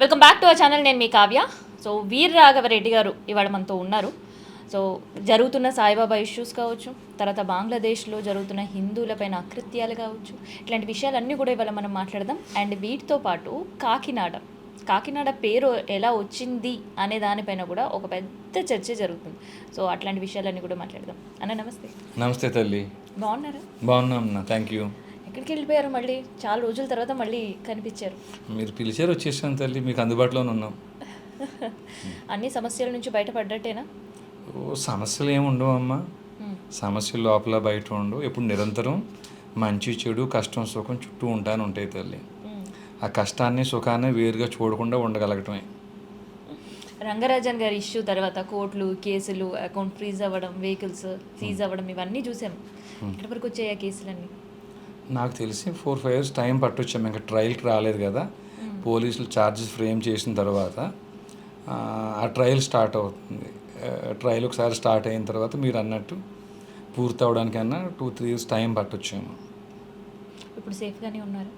Welcome back to our channel. నేను మీ Kavya. So వీర రాఘవరెడ్డి గారు ఇవాళ మనతో ఉన్నారు. సో జరుగుతున్న సాయిబాబా ఇష్యూస్ కావచ్చు, తర్వాత బంగ్లాదేశ్లో జరుగుతున్న హిందువులపైన అకృత్యాలు కావచ్చు, ఇట్లాంటి విషయాలన్నీ కూడా ఇవాళ మనం మాట్లాడదాం. అండ్ వీటితో పాటు కాకినాడ పేరు ఎలా వచ్చింది అనే దానిపైన కూడా ఒక పెద్ద చర్చ జరుగుతుంది. సో అట్లాంటి విషయాలన్నీ కూడా మాట్లాడదాం. అన్న నమస్తే. నమస్తే తల్లి. బాగున్నారా? బాగున్నాం. Thank you. ఎక్కడికి వెళ్ళిపోయారు? మళ్ళీ చాలా రోజుల తర్వాత మళ్ళీ కనిపించారు. మీరు పిలిచారు, వచ్చేసాను తల్లి. మీకు అందుబాటులోనే ఉన్నాం. అన్ని సమస్యల నుంచి బయటపడ్డట్టేనా? సమస్యలు ఏమి ఉండవు అమ్మా. సమస్యలు లోపల బయట ఉండవు. ఎప్పుడు నిరంతరం మంచి చెడు కష్టం సుఖం చుట్టూ ఉంటాయి తల్లి. ఆ కష్టాన్ని సుఖాన్ని వేరుగా చూడకుండా ఉండగలగటమే. రంగరాజన్ గారి ఇష్యూ తర్వాత కోర్టులు కేసులు, అకౌంట్ ఫ్రీజ్ అవ్వడం, వెహికల్స్ సీజ్ అవ్వడం, ఇవన్నీ చూసాము. ఎక్కడి వరకు వచ్చాయి ఆ కేసులన్నీ? నాకు తెలిసి 4-5 years టైం పట్టొచ్చాము. ఇంకా ట్రయల్కి రాలేదు కదా. పోలీసులు ఛార్జెస్ ఫ్రేమ్ చేసిన తర్వాత ఆ ట్రయల్ స్టార్ట్ అవుతుంది. ట్రయల్ ఒకసారి స్టార్ట్ అయిన తర్వాత మీరు అన్నట్టు పూర్తి అవడానికన్నా 2-3 years టైం పట్టొచ్చాము. ఇప్పుడు సేఫ్గానే ఉన్నారు?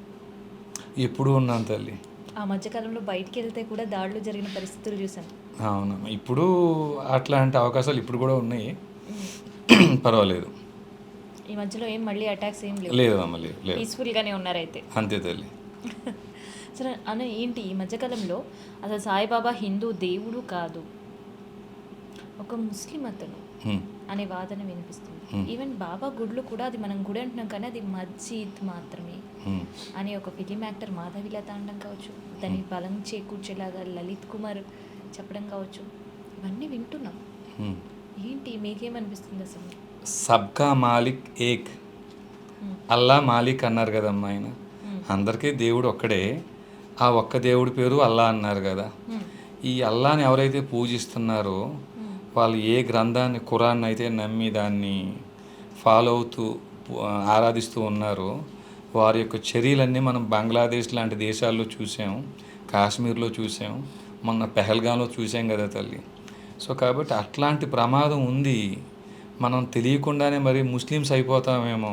ఎప్పుడు ఉన్నాను తల్లి. ఆ మధ్యకాలంలో బయటికి వెళ్తే కూడా దాడులు జరిగిన పరిస్థితులు చూసాను. అవును, ఇప్పుడు అట్లాంటి అవకాశాలు ఇప్పుడు కూడా ఉన్నాయి. పర్వాలేదు. ఈ మధ్యలో ఏం మళ్ళీ అటాక్స్ ఏం లేవు? లేదు అమ్మ, లేదు. పీస్ఫుల్గానే ఉన్నారైతే. అంతే తల్లి. సరే అన్న, ఏంటి ఈ మధ్యకాలంలో అసలు సాయిబాబా హిందూ దేవుడు కాదు, ఒక ముస్లిం అతను అనే వాదన వినిపిస్తుంది. ఈవెన్ బాబా గుడ్లు కూడా, అది మనం గుడి అంటున్నాం కానీ అది మస్జిద్ మాత్రమే అని ఒక ఫిలిం యాక్టర్ మాధవిలత అనడం కావచ్చు, దాన్ని బలం చేకూర్చేలాగా లలిత్ కుమార్ చెప్పడం కావచ్చు, ఇవన్నీ వింటున్నాం. ఏంటి మీకేమనిపిస్తుంది అసలు? సబ్కా మాలిక్ ఏక్, అల్లా మాలిక్ అన్నారు కదమ్మా ఆయన. అందరికీ దేవుడు ఒక్కడే. ఆ ఒక్క దేవుడి పేరు అల్లా అన్నారు కదా. ఈ అల్లాని ఎవరైతే పూజిస్తున్నారో వాళ్ళు ఏ గ్రంథాన్ని, ఖురాన్ అయితే నమ్మి దాన్ని ఫాలో అవుతూ ఆరాధిస్తూ ఉన్నారో వారి యొక్క చర్యలన్నీ మనం బంగ్లాదేశ్ లాంటి దేశాల్లో చూసాం, కాశ్మీర్లో చూసాం, మొన్న పెహల్గాంలో చూసాం కదా తల్లి. సో కాబట్టి అట్లాంటి ప్రమాదం ఉంది. మనం తెలియకుండానే మరి ముస్లిమ్స్ అయిపోతామేమో.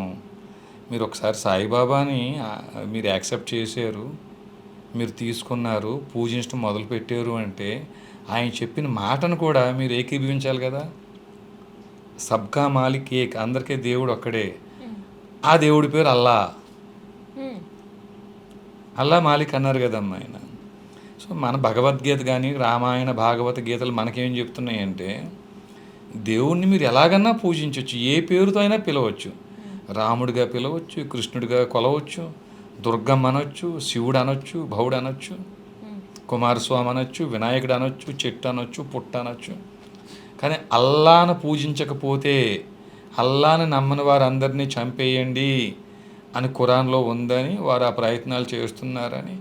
మీరు ఒకసారి సాయిబాబాని మీరు యాక్సెప్ట్ చేశారు, మీరు తీసుకున్నారు, పూజించడం మొదలుపెట్టారు అంటే ఆయన చెప్పిన మాటను కూడా మీరు ఏకీభవించాలి కదా. సబ్కా మాలిక్ ఏక్, అందరికీ దేవుడు ఒక్కడే. ఆ దేవుడి పేరు అల్లా. అల్లా మాలిక్ అన్నారు కదమ్మా ఆయన. సో మన భగవద్గీత కానీ రామాయణ భాగవత గీతలు మనకేం చెప్తున్నాయంటే దేవుణ్ణి మీరు ఎలాగన్నా పూజించవచ్చు, ఏ పేరుతో అయినా పిలవచ్చు. రాముడిగా పిలవచ్చు, కృష్ణుడిగా కొలవచ్చు, దుర్గమ్మ అనొచ్చు, శివుడు అనొచ్చు, భవుడు అనొచ్చు, కుమారస్వామి అనొచ్చు, వినాయకుడు అనొచ్చు, చెట్టు అనొచ్చు, పుట్ట అనొచ్చు. కానీ అల్లాను పూజించకపోతే, అల్లాను నమ్మని వారందరినీ చంపేయండి అని ఖురాన్లో ఉందని వారు ఆ ప్రయత్నాలు చేస్తున్నారని,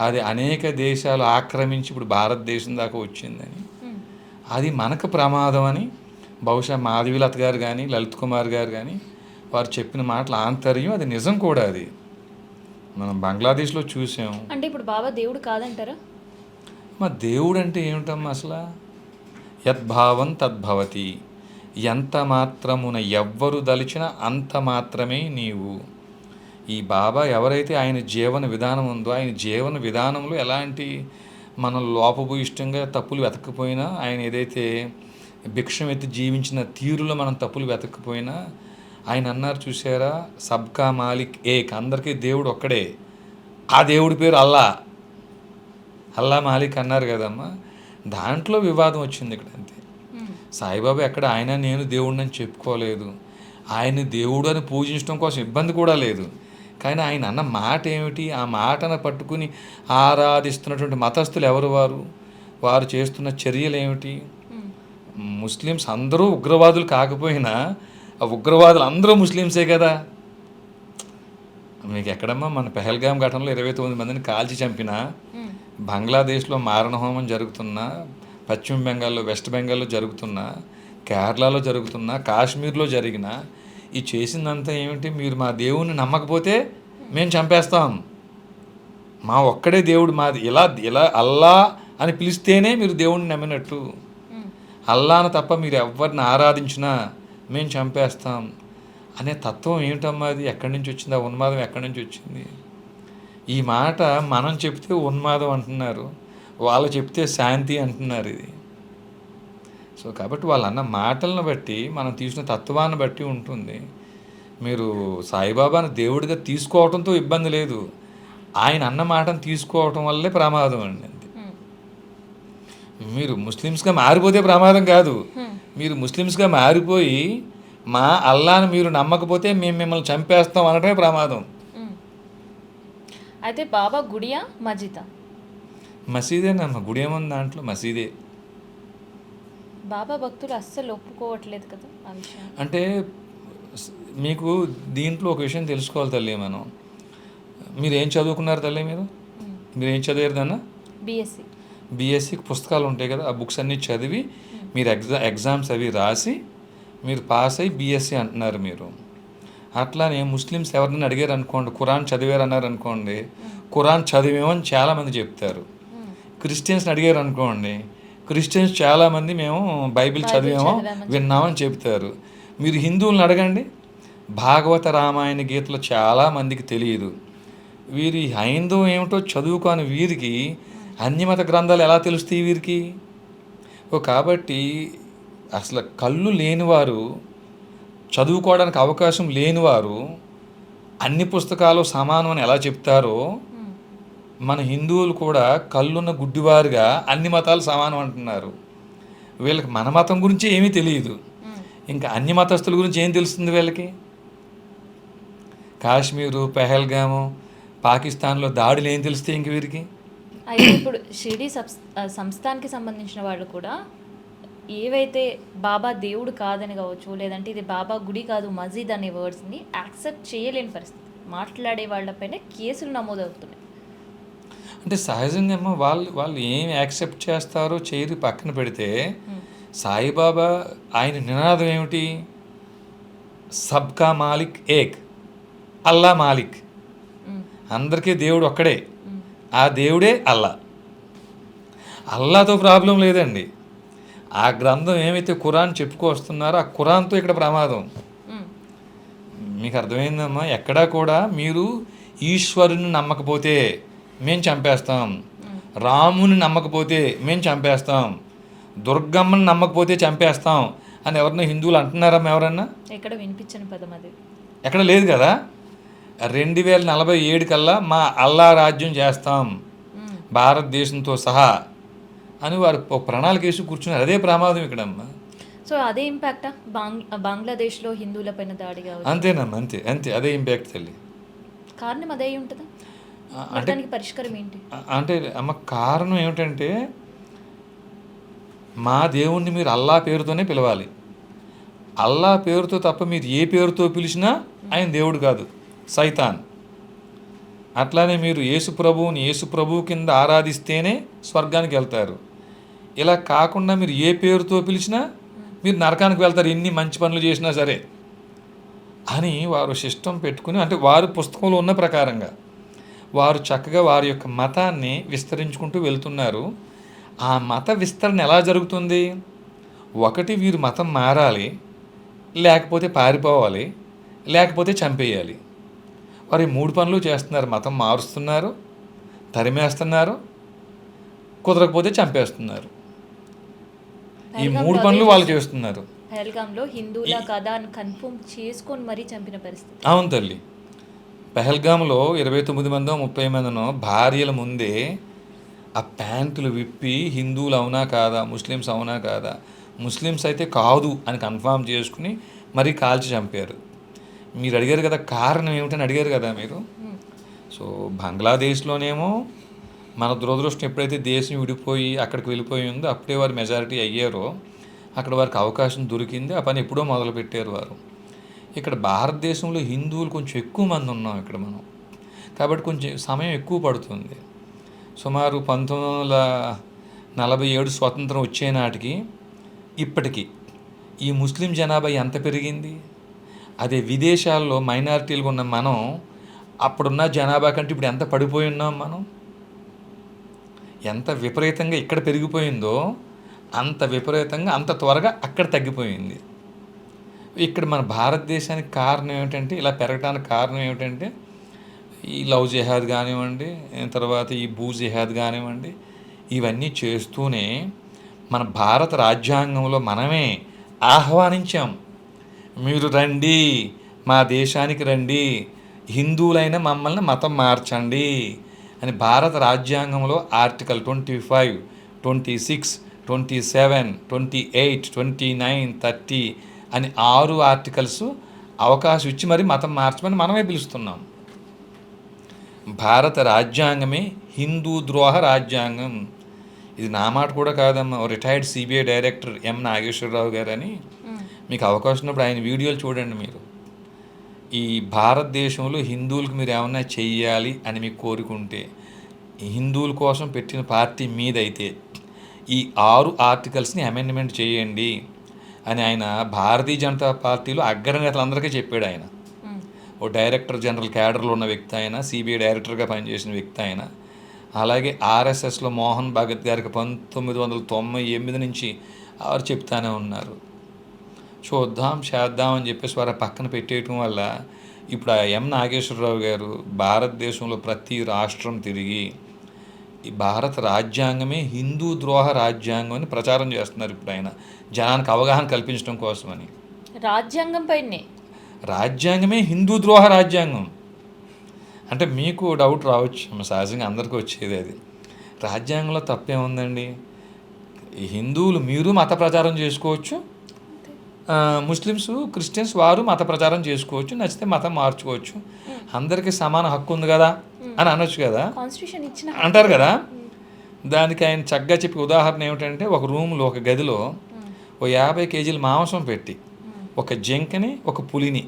అది అనేక దేశాలు ఆక్రమించి ఇప్పుడు భారతదేశం దాకా వచ్చిందని, అది మనకు ప్రమాదం అని బహుశా మాధవీలత గారు కానీ లలిత్ కుమార్ గారు కానీ వారు చెప్పిన మాటల ఆంతర్యం అది నిజం కూడా. అది మనం బంగ్లాదేశ్లో చూసాం. అంటే ఇప్పుడు బాబా దేవుడు కాదంటారా? మా దేవుడు అంటే ఏమిటమ్మా అసలు? యద్భావం తద్భవతి, ఎంత మాత్రమున ఎవ్వరు దలిచినా అంత మాత్రమే నీవు. ఈ బాబా ఎవరైతే ఆయన జీవన విధానం ఉందో, ఆయన జీవన విధానంలో ఎలాంటి మనం లోపభూయిష్టంగా తప్పులు వెతకపోయినా, ఆయన ఏదైతే భిక్షం ఎత్తి జీవించిన తీరులో మనం తప్పులు వెతకపోయినా, ఆయన అన్నారు చూసారా, సబ్కా మాలిక్ ఏక్, అందరికీ దేవుడు ఒక్కడే. ఆ దేవుడి పేరు అల్లా. అల్లా మాలిక్ అన్నారు కదమ్మా. దాంట్లో వివాదం వచ్చింది ఇక్కడ. అంతే. సాయిబాబా ఎక్కడ ఆయన నేను దేవుడిని అని చెప్పుకోలేదు. ఆయన్ని దేవుడు అని పూజించడం కోసం ఇబ్బంది కూడా లేదు. కానీ ఆయన అన్న మాట ఏమిటి? ఆ మాటను పట్టుకుని ఆరాధిస్తున్నటువంటి మతస్థులు ఎవరు? వారు చేస్తున్న చర్యలు ఏమిటి? ముస్లిమ్స్ అందరూ ఉగ్రవాదులు కాకపోయినా ఆ ఉగ్రవాదులు అందరూ ముస్లిమ్సే కదా. మీకు ఎక్కడమ్మా మన పెహల్గాం ఘటనలో 29 మందిని కాల్చి చంపిన, బంగ్లాదేశ్లో మారణహోమం జరుగుతున్నా, పశ్చిమ బెంగాల్లో, వెస్ట్ బెంగాల్లో జరుగుతున్నా, కేరళలో జరుగుతున్నా, కాశ్మీర్లో జరిగిన ఈ చేసిందంతా ఏమిటి? మీరు మా దేవుణ్ణి నమ్మకపోతే మేము చంపేస్తాం, మా ఒక్కడే దేవుడు మాది, ఇలా అల్లా అని పిలిస్తేనే మీరు దేవుణ్ణి నమ్మినట్టు, అల్లాను తప్ప మీరు ఎవరిని ఆరాధించినా మేము చంపేస్తాం అనే తత్వం ఏమిటమ్మా? అది ఎక్కడి నుంచి వచ్చింది? ఆ ఉన్మాదం ఎక్కడి నుంచి వచ్చింది? ఈ మాట మనం చెప్తే ఉన్మాదం అంటున్నారు, వాళ్ళు చెప్తే శాంతి అంటున్నారు ఇది. సో కాబట్టి వాళ్ళు అన్న మాటలను బట్టి మనం తీసుకున్న తత్వాన్ని బట్టి ఉంటుంది. మీరు సాయిబాబాను దేవుడిగా తీసుకోవడంతో ఇబ్బంది లేదు, ఆయన అన్న మాటను తీసుకోవటం వల్లే ప్రమాదం అండి. మీరు ముస్లిమ్స్గా మారిపోతే ప్రమాదం కాదు, మీరు ముస్లిమ్స్గా మారిపోయి మా అల్లాను మీరు నమ్మకపోతే మేము మిమ్మల్ని చంపేస్తాం అనడమే ప్రమాదం. అయితే బాబా గుడియా మస్జిదా? మసీదేనమ్మ, గుడి ఏముంది దాంట్లో, మసీదే. బాబా భక్తులు అస్సలు ఒప్పుకోవట్లేదు కదా ఆ విషయం. అంటే మీకు దీంట్లో ఒక విషయం తెలుసుకోవాలి తల్లి. మీరు ఏం చదువుకున్నారు తల్లి? మీరు ఏం చదివారు దాన్న? బిఎస్సి. బీఎస్సీకి పుస్తకాలు ఉంటాయి కదా, ఆ బుక్స్ అన్నీ చదివి మీరు ఎగ్జామ్స్ అవి రాసి మీరు పాస్ అయ్యి బీఎస్సీ అంటున్నారు మీరు. అట్లానే ముస్లిమ్స్ ఎవరినైనా అడిగారు అనుకోండి, ఖురాన్ చదివారు అన్నారు అనుకోండి, ఖురాన్ చదివేమని చాలామంది చెప్తారు. క్రిస్టియన్స్ని అడిగారు అనుకోండి, క్రిస్టియన్స్ చాలామంది మేము బైబిల్ చదివామో విన్నామని చెప్తారు. మీరు హిందువులను అడగండి, భాగవత రామాయణ గీతలు చాలామందికి తెలియదు. వీరి హైందవం ఏమిటో చదువుకొని వీరికి అన్యమత గ్రంథాలు ఎలా తెలుస్తాయి వీరికి? కాబట్టి అసలు కళ్ళు లేనివారు, చదువుకోవడానికి అవకాశం లేనివారు అన్ని పుస్తకాలు సమానం అని ఎలా చెప్తారో, మన హిందువులు కూడా కళ్ళున్న గుడ్డివారుగా అన్ని మతాలు సమానం అంటున్నారు. వీళ్ళకి మన మతం గురించి ఏమీ తెలియదు, ఇంకా అన్ని మతస్థుల గురించి ఏం తెలుస్తుంది వీళ్ళకి? కాశ్మీరు, పెహల్గాము, పాకిస్తాన్లో దాడులు ఏం తెలిస్తే ఇంక వీరికి? అయితే ఇప్పుడు షిరిడి సంస్థానికి సంబంధించిన వాళ్ళు కూడా ఏవైతే బాబా దేవుడు కాదని కావచ్చు, లేదంటే ఇది బాబా గుడి కాదు మస్జిద్ అనే వర్డ్స్ని యాక్సెప్ట్ చేయలేని పరిస్థితి, మాట్లాడే వాళ్ళపైన కేసులు నమోదవుతున్నాయి. అంటే సహజంగా వాళ్ళు ఏం యాక్సెప్ట్ చేస్తారో చేయరు పక్కన పెడితే, సాయిబాబా ఆయన నినాదం ఏమిటి? సబ్కా మాలిక్ ఏక్, అల్లా మాలిక్. అందరికీ దేవుడు ఒక్కడే, ఆ దేవుడే అల్లా. అల్లాతో ప్రాబ్లం లేదండి. ఆ గ్రంథం ఏమైతే ఖురాన్ చెప్పుకొస్తున్నారో ఆ ఖురాన్తో ఇక్కడ ప్రమాదం. మీకు అర్థమైందమ్మా? ఎక్కడా కూడా మీరు ఈశ్వరుని నమ్మకపోతే మేము చంపేస్తాం, రాముని నమ్మకపోతే మేము చంపేస్తాం, దుర్గమ్మని నమ్మకపోతే చంపేస్తాం అని ఎవరన్నా హిందువులు అంటున్నారమ్మా? ఎవరన్నా ఎక్కడ వినిపించని పదం అది, ఎక్కడ లేదు కదా. 2047 కల్లా మా అల్లా రాజ్యం చేస్తాం భారతదేశంతో సహా అని వారు ఒక ప్రణాళిక వేసి కూర్చున్నారు. అదే ప్రమాదం ఇక్కడమ్మా. సో అదే ఇంపాక్టా బంగ్లాదేశ్లో హిందువుల పైన దాడి కావచ్చు? అంతేనమ్మా, అంతే అంతే, అదే ఇంపాక్ట్ తల్లి. కారణం అదే ఉంటుందా? అంటే దానికి పరిష్కారం ఏంటి? అంటే అమ్మ కారణం ఏమిటంటే, మా దేవుణ్ణి మీరు అల్లా పేరుతోనే పిలవాలి. అల్లా పేరుతో తప్ప మీరు ఏ పేరుతో పిలిచినా ఆయన దేవుడు కాదు, సైతాన్. అట్లానే మీరు యేసు ప్రభువు కింద ఆరాధిస్తేనే స్వర్గానికి వెళ్తారు. ఇలా కాకుండా మీరు ఏ పేరుతో పిలిచినా మీరు నరకానికి వెళ్తారు, ఎన్ని మంచి పనులు చేసినా సరే అని వారు సిస్టమ్ పెట్టుకుని, అంటే వారు పుస్తకంలో ఉన్న ప్రకారంగా వారు చక్కగా వారి యొక్క మతాన్ని విస్తరించుకుంటూ వెళ్తున్నారు. ఆ మత విస్తరణ ఎలా జరుగుతుంది? ఒకటి, వీరు మతం మారాలి, లేకపోతే పారిపోవాలి, లేకపోతే చంపేయాలి. వారు ఈ 3 పనులు చేస్తున్నారు. మతం మారుస్తున్నారు, తరిమేస్తున్నారు, కుదరకపోతే చంపేస్తున్నారు. ఈ 3 పనులు వాళ్ళు చేస్తున్నారు. పెహల్గాంలో హిందువుల కదా అని కన్ఫర్మ్ చేసుకొని మరీ చంపిన పరిస్థితి. అవును తల్లి. పెహల్గాంలో 29 మందో 30 మందినో భార్యల ముందే ఆ ప్యాంటులు విప్పి హిందువులు అవునా కాదా, ముస్లిమ్స్ అవునా కాదా, ముస్లిమ్స్ అయితే కాదు అని కన్ఫర్మ్ చేసుకుని మరీ కాల్చి చంపారు. మీరు అడిగారు కదా కారణం ఏమిటని అడిగారు కదా మీరు. సో బంగ్లాదేశ్లోనేమో మన దురదృష్టం, ఎప్పుడైతే దేశం విడిపోయి అక్కడికి వెళ్ళిపోయి ఉందో అప్పుడే వారు మెజారిటీ అయ్యారో, అక్కడ వారికి అవకాశం దొరికింది, ఆ పని ఎప్పుడో మొదలుపెట్టారు వారు. ఇక్కడ భారతదేశంలో హిందువులు కొంచెం ఎక్కువ మంది ఉన్నాం ఇక్కడ మనం, కాబట్టి కొంచెం సమయం ఎక్కువ పడుతుంది. సుమారు 1947 స్వతంత్రం వచ్చే నాటికి ఇప్పటికీ ఈ ముస్లిం జనాభా ఎంత పెరిగింది? అదే విదేశాల్లో మైనారిటీలుగా ఉన్న మనం అప్పుడున్న జనాభా కంటే ఇప్పుడు ఎంత పడిపోయి ఉన్నాం మనం? ఎంత విపరీతంగా ఇక్కడ పెరిగిపోయిందో అంత విపరీతంగా అంత త్వరగా అక్కడ తగ్గిపోయింది. ఇక్కడ మన భారతదేశానికి కారణం ఏమిటంటే, ఇలా పెరగడానికి కారణం ఏమిటంటే, ఈ లవ్ జిహాద్ కానివ్వండి, తర్వాత ఈ భూ జిహాద్ కానివ్వండి, ఇవన్నీ చేస్తూనే మన భారత రాజ్యాంగంలో మనమే ఆహ్వానించాం, మీరు రండి, మా దేశానికి రండి, హిందువులైన మమ్మల్ని మతం మార్చండి అని భారత రాజ్యాంగంలో ఆర్టికల్ 25, 26, 27, 28, 29, 30 అని 6 ఆర్టికల్స్ అవకాశం ఇచ్చి మరి మతం మార్చమని మనమే పిలుస్తున్నాం. భారత రాజ్యాంగమే హిందూ ద్రోహ రాజ్యాంగం. ఇది నా మాట కూడా కాదమ్మా. Retired CBI director M Nageswararao గారు అని, మీకు అవకాశం ఉన్నప్పుడు ఆయన వీడియోలు చూడండి. మీరు ఈ భారతదేశంలో హిందువులకు మీరు ఏమన్నా చెయ్యాలి అని మీకు కోరుకుంటే, హిందువుల కోసం పెట్టిన పార్టీ మీదైతే ఈ 6 ఆర్టికల్స్ని అమెండ్మెంట్ చేయండి అని ఆయన భారతీయ జనతా పార్టీలో అగ్రనేతలందరికీ చెప్పాడు. ఆయన ఓ డైరెక్టర్ జనరల్ క్యాడర్లో ఉన్న వ్యక్తి, ఆయన సిబిఐ డైరెక్టర్గా పనిచేసిన వ్యక్తి ఆయన. అలాగే ఆర్ఎస్ఎస్లో మోహన్ భగత్ గారికి 1998 నుంచి వారు చెప్తానే ఉన్నారు. చూద్దాం చేద్దాం అని చెప్పేసి వారు పక్కన పెట్టేయటం వల్ల ఇప్పుడు ఆ ఎం నాగేశ్వరరావు గారు భారతదేశంలో ప్రతి రాష్ట్రం తిరిగి ఈ భారత రాజ్యాంగమే హిందూ ద్రోహ రాజ్యాంగం అని ప్రచారం చేస్తున్నారు. ఇప్పుడు ఆయన జనానికి అవగాహన కల్పించడం కోసమని. రాజ్యాంగం పైనే రాజ్యాంగమే హిందూ ద్రోహ రాజ్యాంగం అంటే మీకు డౌట్ రావచ్చు, సహజంగా అందరికీ వచ్చేది అది. రాజ్యాంగంలో తప్పేముందండి? హిందువులు మీరు మత ప్రచారం చేసుకోవచ్చు, ముస్లిమ్స్ క్రిస్టియన్స్ వారు మత ప్రచారం చేసుకోవచ్చు, నచ్చితే మతం మార్చుకోవచ్చు, అందరికీ సమాన హక్కు ఉంది కదా అని అనొచ్చు కదా, కాన్స్టిట్యూషన్ ఇచ్చిన అంటారు కదా. దానికి ఆయన చక్కగా చెప్పే ఉదాహరణ ఏమిటంటే, ఒక రూమ్లో ఒక గదిలో ఓ 50 కేజీల మాంసం పెట్టి ఒక జింకని ఒక పులిని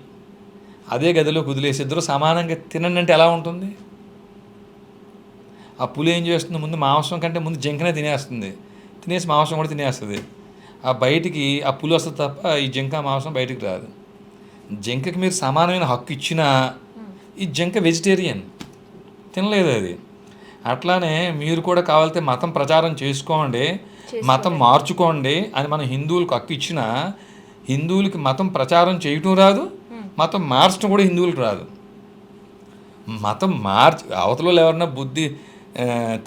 అదే గదిలో కుదిలేసి ఇద్దరు సమానంగా తినండి అంటే ఎలా ఉంటుంది? ఆ పులి ఏం చేస్తుంది? ముందు మాంసం కంటే ముందు జింకనే తినేస్తుంది, తినేసి మాంసం కూడా తినేస్తుంది. ఆ బయటికి ఆ పులి వస్తుంది తప్ప ఈ జింక మాంసం బయటికి రాదు. జింకకి మీరు సమానమైన హక్కు ఇచ్చినా ఈ జింక వెజిటేరియన్, తినలేదు అది. అట్లానే మీరు కూడా కావాలంటే మతం ప్రచారం చేసుకోండి, మతం మార్చుకోండి అని మనం హిందువులకు హక్కు ఇచ్చినా హిందువులకి మతం ప్రచారం చేయటం రాదు, మతం మార్చడం కూడా హిందువులకు రాదు. మతం అవతలలో ఎవరన్నా బుద్ధి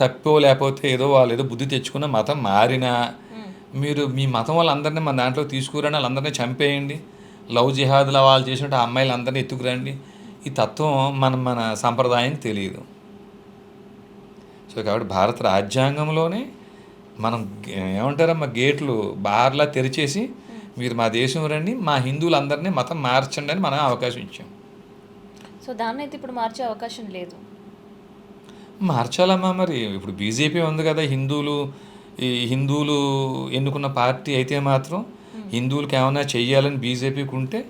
తప్పో లేకపోతే ఏదో వాళ్ళు ఏదో బుద్ధి తెచ్చుకున్న మతం మారినా మీరు మీ మతం వాళ్ళందరినీ మన దాంట్లో తీసుకురండి, వాళ్ళందరినీ చంపేయండి, లవ్ జిహాద్లు వాళ్ళు చేసినట్టు ఆ అమ్మాయిలు అందరినీ ఎత్తుకురండి. ఈ తత్వం మన సంప్రదాయం తెలియదు. సో కాబట్టి భారత రాజ్యాంగంలోనే మనం ఏమంటారమ్మా గేట్లు బార్లా తెరిచేసి మీరు మా దేశం రండి, మా హిందువులందరినీ మతం మార్చండి అని మనం అవకాశం ఇచ్చాం. సో దాన్ని అయితే ఇప్పుడు మార్చే అవకాశం లేదు. మార్చాలమ్మా. మరి ఇప్పుడు బీజేపీ ఉంది కదా, హిందువులు ఎన్నుకున్న పార్టీ అయితే మాత్రం హిందువులకు ఏమైనా చెయ్యాలని బీజేపీకి ఉంటే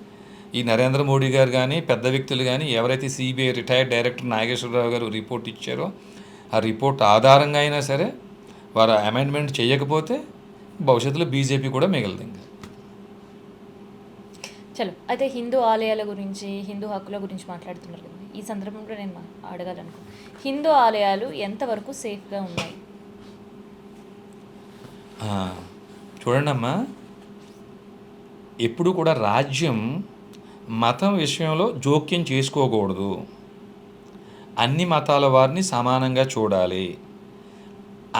ఈ నరేంద్ర మోడీ గారు కానీ పెద్ద వ్యక్తులు కానీ ఎవరైతే సిబిఐ రిటైర్డ్ డైరెక్టర్ నాగేశ్వరరావు గారు రిపోర్ట్ ఇచ్చారో ఆ రిపోర్ట్ ఆధారంగా అయినా సరే వారు అమెండ్మెంట్ చేయకపోతే భవిష్యత్తులో బీజేపీ కూడా మిగలదు. ఇంకా చలో అయితే హిందూ ఆలయాల గురించి, హిందూ హక్కుల గురించి మాట్లాడుతున్నారు కదా, ఈ సందర్భంలో నేను అడగాలనుకున్నాను, హిందూ ఆలయాలు ఎంతవరకు సేఫ్గా ఉన్నాయి? చూడండి అమ్మా, ఎప్పుడు కూడా రాజ్యం మతం విషయంలో జోక్యం చేసుకోకూడదు, అన్ని మతాల వారిని సమానంగా చూడాలి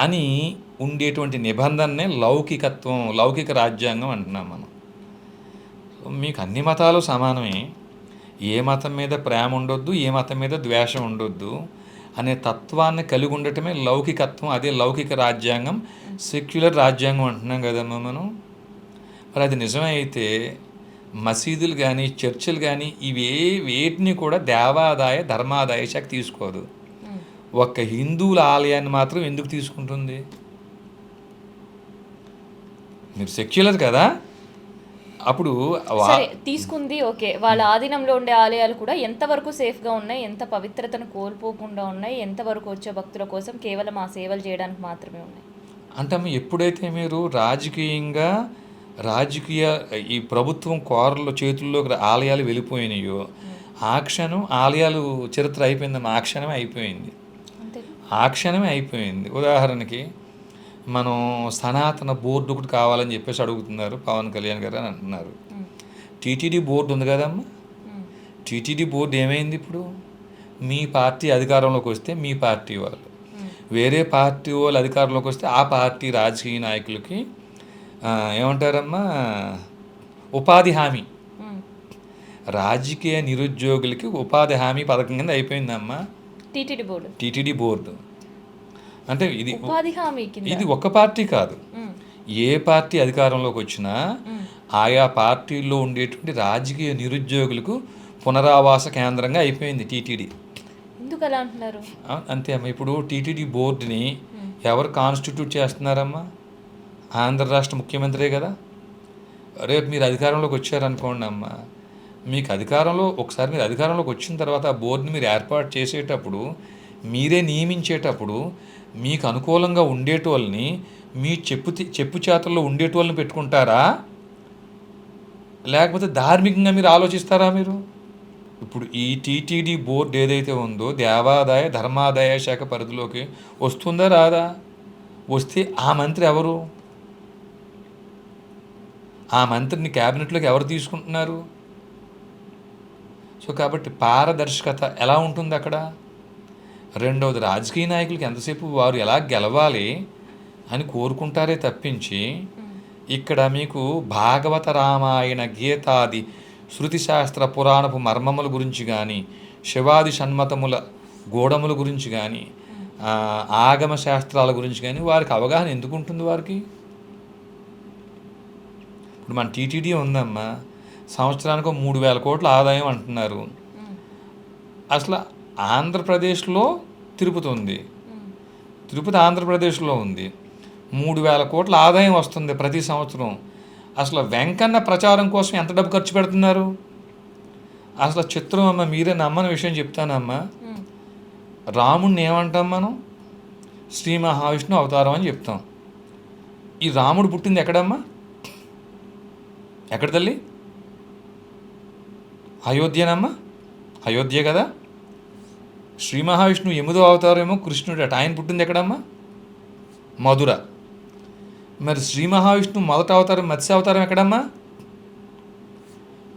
అని ఉండేటువంటి నిబంధననే లౌకికత్వం, లౌకిక రాజ్యాంగం అంటున్నాం మనం. మీకు అన్ని మతాలు సమానమే, ఏ మతం మీద ప్రేమ ఉండొద్దు, ఏ మతం మీద ద్వేషం ఉండొద్దు అనే తత్వాన్ని కలిగి ఉండటమే లౌకికత్వం. అదే లౌకిక రాజ్యాంగం, సెక్యులర్ రాజ్యాంగం అంటున్నాం కదమ్మా మనం. మరి అది నిజమే అయితే మసీదులు కానీ చర్చిలు కానీ వేటిని కూడా దేవాదాయ ధర్మాదాయ శాఖ తీసుకోదు. ఒక్క హిందువుల ఆలయాన్ని మాత్రం ఎందుకు తీసుకుంటుంది? మీరు సెక్యులర్ కదా, అప్పుడు తీసుకుంది ఓకే. వాళ్ళ ఆధీనంలో ఉండే ఆలయాలు కూడా ఎంతవరకు సేఫ్గా ఉన్నాయి, ఎంత పవిత్రతను కోల్పోకుండా ఉన్నాయి, ఎంతవరకు వచ్చే భక్తుల కోసం కేవలం ఆ సేవలు చేయడానికి మాత్రమే ఉన్నాయి అంటే ఎప్పుడైతే మీరు రాజకీయ ఈ ప్రభుత్వం కోరల చేతుల్లోకి ఆలయాలు వెళ్ళిపోయినాయో ఆ క్షణం ఆలయాలు చరిత్ర అయిపోయిందమ్మా. ఆ క్షణమే అయిపోయింది. ఉదాహరణకి మనం సనాతన బోర్డు ఒకటి కావాలని చెప్పేసి అడుగుతున్నారు పవన్ కళ్యాణ్ గారు అని అంటున్నారు. టీటీడీ బోర్డు ఉంది కదమ్మా, టీటీడీ బోర్డు ఏమైంది? ఇప్పుడు మీ పార్టీ అధికారంలోకి వస్తే మీ పార్టీ వాళ్ళు వేరే పార్టీ వాళ్ళు అధికారంలోకి వస్తే ఆ పార్టీ రాజకీయ నాయకులకి ఏమంటారమ్మా, ఉపాధి హామీ, రాజకీయ నిరుద్యోగులకి ఉపాధి హామీ పథకం కింద అయిపోయిందమ్మా టీటీడీ బోర్డు. అంటే ఇది ఒక్క పార్టీ కాదు, ఏ పార్టీ అధికారంలోకి వచ్చినా ఆయా పార్టీల్లో ఉండేటువంటి రాజకీయ నిరుద్యోగులకు పునరావాస కేంద్రంగా అయిపోయింది టీటీడీ. ఎందుకు అలా అంటున్నారు? అంతే అమ్మా. ఇప్పుడు టీటీడీ బోర్డుని ఎవరు కాన్స్టిట్యూట్ చేస్తున్నారమ్మా? ఆంధ్ర రాష్ట్ర ముఖ్యమంత్రే కదా. రేపు మీరు అధికారంలోకి వచ్చారనుకోండి అమ్మా, మీకు ఒకసారి మీరు అధికారంలోకి వచ్చిన తర్వాత ఆ బోర్డుని మీరు ఏర్పాటు చేసేటప్పుడు, మీరే నియమించేటప్పుడు మీకు అనుకూలంగా ఉండేటోళ్ళని, మీ చెప్పు చేతల్లో ఉండేటోళ్ళని పెట్టుకుంటారా, లేకపోతే ధార్మికంగా మీరు ఆలోచిస్తారా? మీరు ఇప్పుడు ఈ టీటీడీ బోర్డు ఏదైతే ఉందో దేవాదాయ ధర్మాదాయ శాఖ పరిధిలోకి వస్తుందా రాదా? వస్తే ఆ మంత్రి ఎవరు? ఆ మంత్రిని క్యాబినెట్లోకి ఎవరు తీసుకుంటున్నారు? సో కాబట్టి పారదర్శకత ఎలా ఉంటుంది అక్కడ? రెండవది, రాజకీయ నాయకులకి ఎంతసేపు వారు ఎలా గెలవాలి అని కోరుకుంటారే తప్పించి, ఇక్కడ మీకు భాగవత రామాయణ గీతాది శృతి శాస్త్ర పురాణపు మర్మముల గురించి కానీ, శివాది షణ్మతముల గోడముల గురించి కానీ, ఆగమ శాస్త్రాల గురించి కానీ వారికి అవగాహన ఎందుకు ఉంటుంది? వారికి ఇప్పుడు మన టీటీడీ ఉందమ్మా, సంవత్సరానికి 3,000 కోట్ల ఆదాయం అంటున్నారు. అసలు ఆంధ్రప్రదేశ్లో తిరుపతి ఉంది, తిరుపతి ఆంధ్రప్రదేశ్లో ఉంది, 3,000 కోట్ల ఆదాయం వస్తుంది ప్రతి సంవత్సరం. అసలు వెంకన్న ప్రచారం కోసం ఎంత డబ్బు ఖర్చు పెడుతున్నారు? అసలు చిత్రం అమ్మ, మీరే నమ్మని విషయం చెప్తానమ్మా. రాముడిని ఏమంటాం మనం? శ్రీ మహావిష్ణు అవతారం అని చెప్తాం. ఈ రాముడు పుట్టింది ఎక్కడమ్మా? ఎక్కడ తల్లి? అయోధ్యనమ్మా, అయోధ్య కదా. శ్రీ మహావిష్ణువు 8వ అవతారం ఏమో కృష్ణుడు అట, ఆయన పుట్టింది ఎక్కడమ్మా? మధుర. మరి శ్రీ మహావిష్ణువు మొదట అవతారం మత్స్య అవతారం ఎక్కడమ్మా?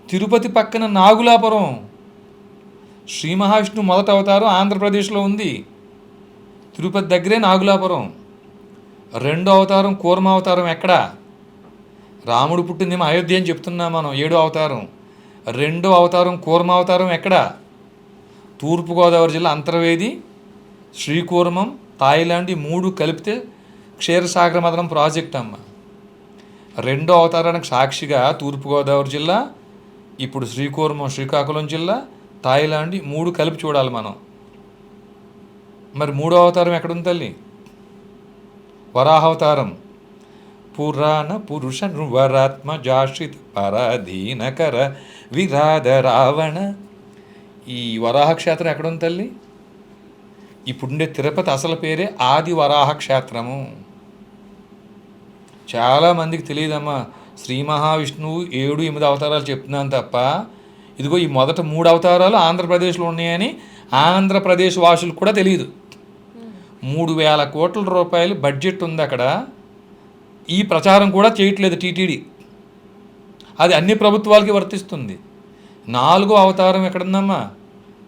తిరుపతి పక్కన నాగులాపురం. శ్రీ మహావిష్ణువు మొదట అవతారం ఆంధ్రప్రదేశ్లో ఉంది, తిరుపతి దగ్గరే నాగులాపురం. రెండో అవతారం కూర్మ అవతారం ఎక్కడ? రాముడు పుట్టిందేమో అయోధ్య అని చెప్తున్నాం మనం, 7వ అవతారం. రెండో అవతారం కూర్మ అవతారం ఎక్కడ? తూర్పుగోదావరి జిల్లా అంతర్వేది, శ్రీకూర్మం, థాయిలాండ్, ఈ 3 కలిపితే క్షీరసాగర మదనం ప్రాజెక్ట్ అమ్మ. రెండో అవతారానికి సాక్షిగా తూర్పుగోదావరి జిల్లా, ఇప్పుడు శ్రీకూర్మం శ్రీకాకుళం జిల్లా, థాయిలాండ్, 3 కలిపి చూడాలి మనం. మరి 3వ అవతారం ఎక్కడుంది తల్లి? వరాహావతారం. పురాణ పురుష నృవరాత్మ జాశ్రిత పరాధీనకర విరాధ రావణ. ఈ వరాహ క్షేత్రం ఎక్కడుంది తల్లి? ఇప్పుడుండే తిరుపతి అసలు పేరే ఆది వరాహ క్షేత్రము. చాలామందికి తెలియదమ్మా. శ్రీ మహావిష్ణువు 7, 8 అవతారాలు చెప్తున్నాను తప్ప, ఇదిగో ఈ మొదట 3 అవతారాలు ఆంధ్రప్రదేశ్లో ఉన్నాయని ఆంధ్రప్రదేశ్ వాసులకు కూడా తెలియదు. 3,000 కోట్ల రూపాయలు బడ్జెట్ ఉంది అక్కడ. ఈ ప్రచారం కూడా చేయట్లేదు టీటీడీ. అది అన్ని ప్రభుత్వాలకి వర్తిస్తుంది. 4వ అవతారం ఎక్కడుందమ్మా?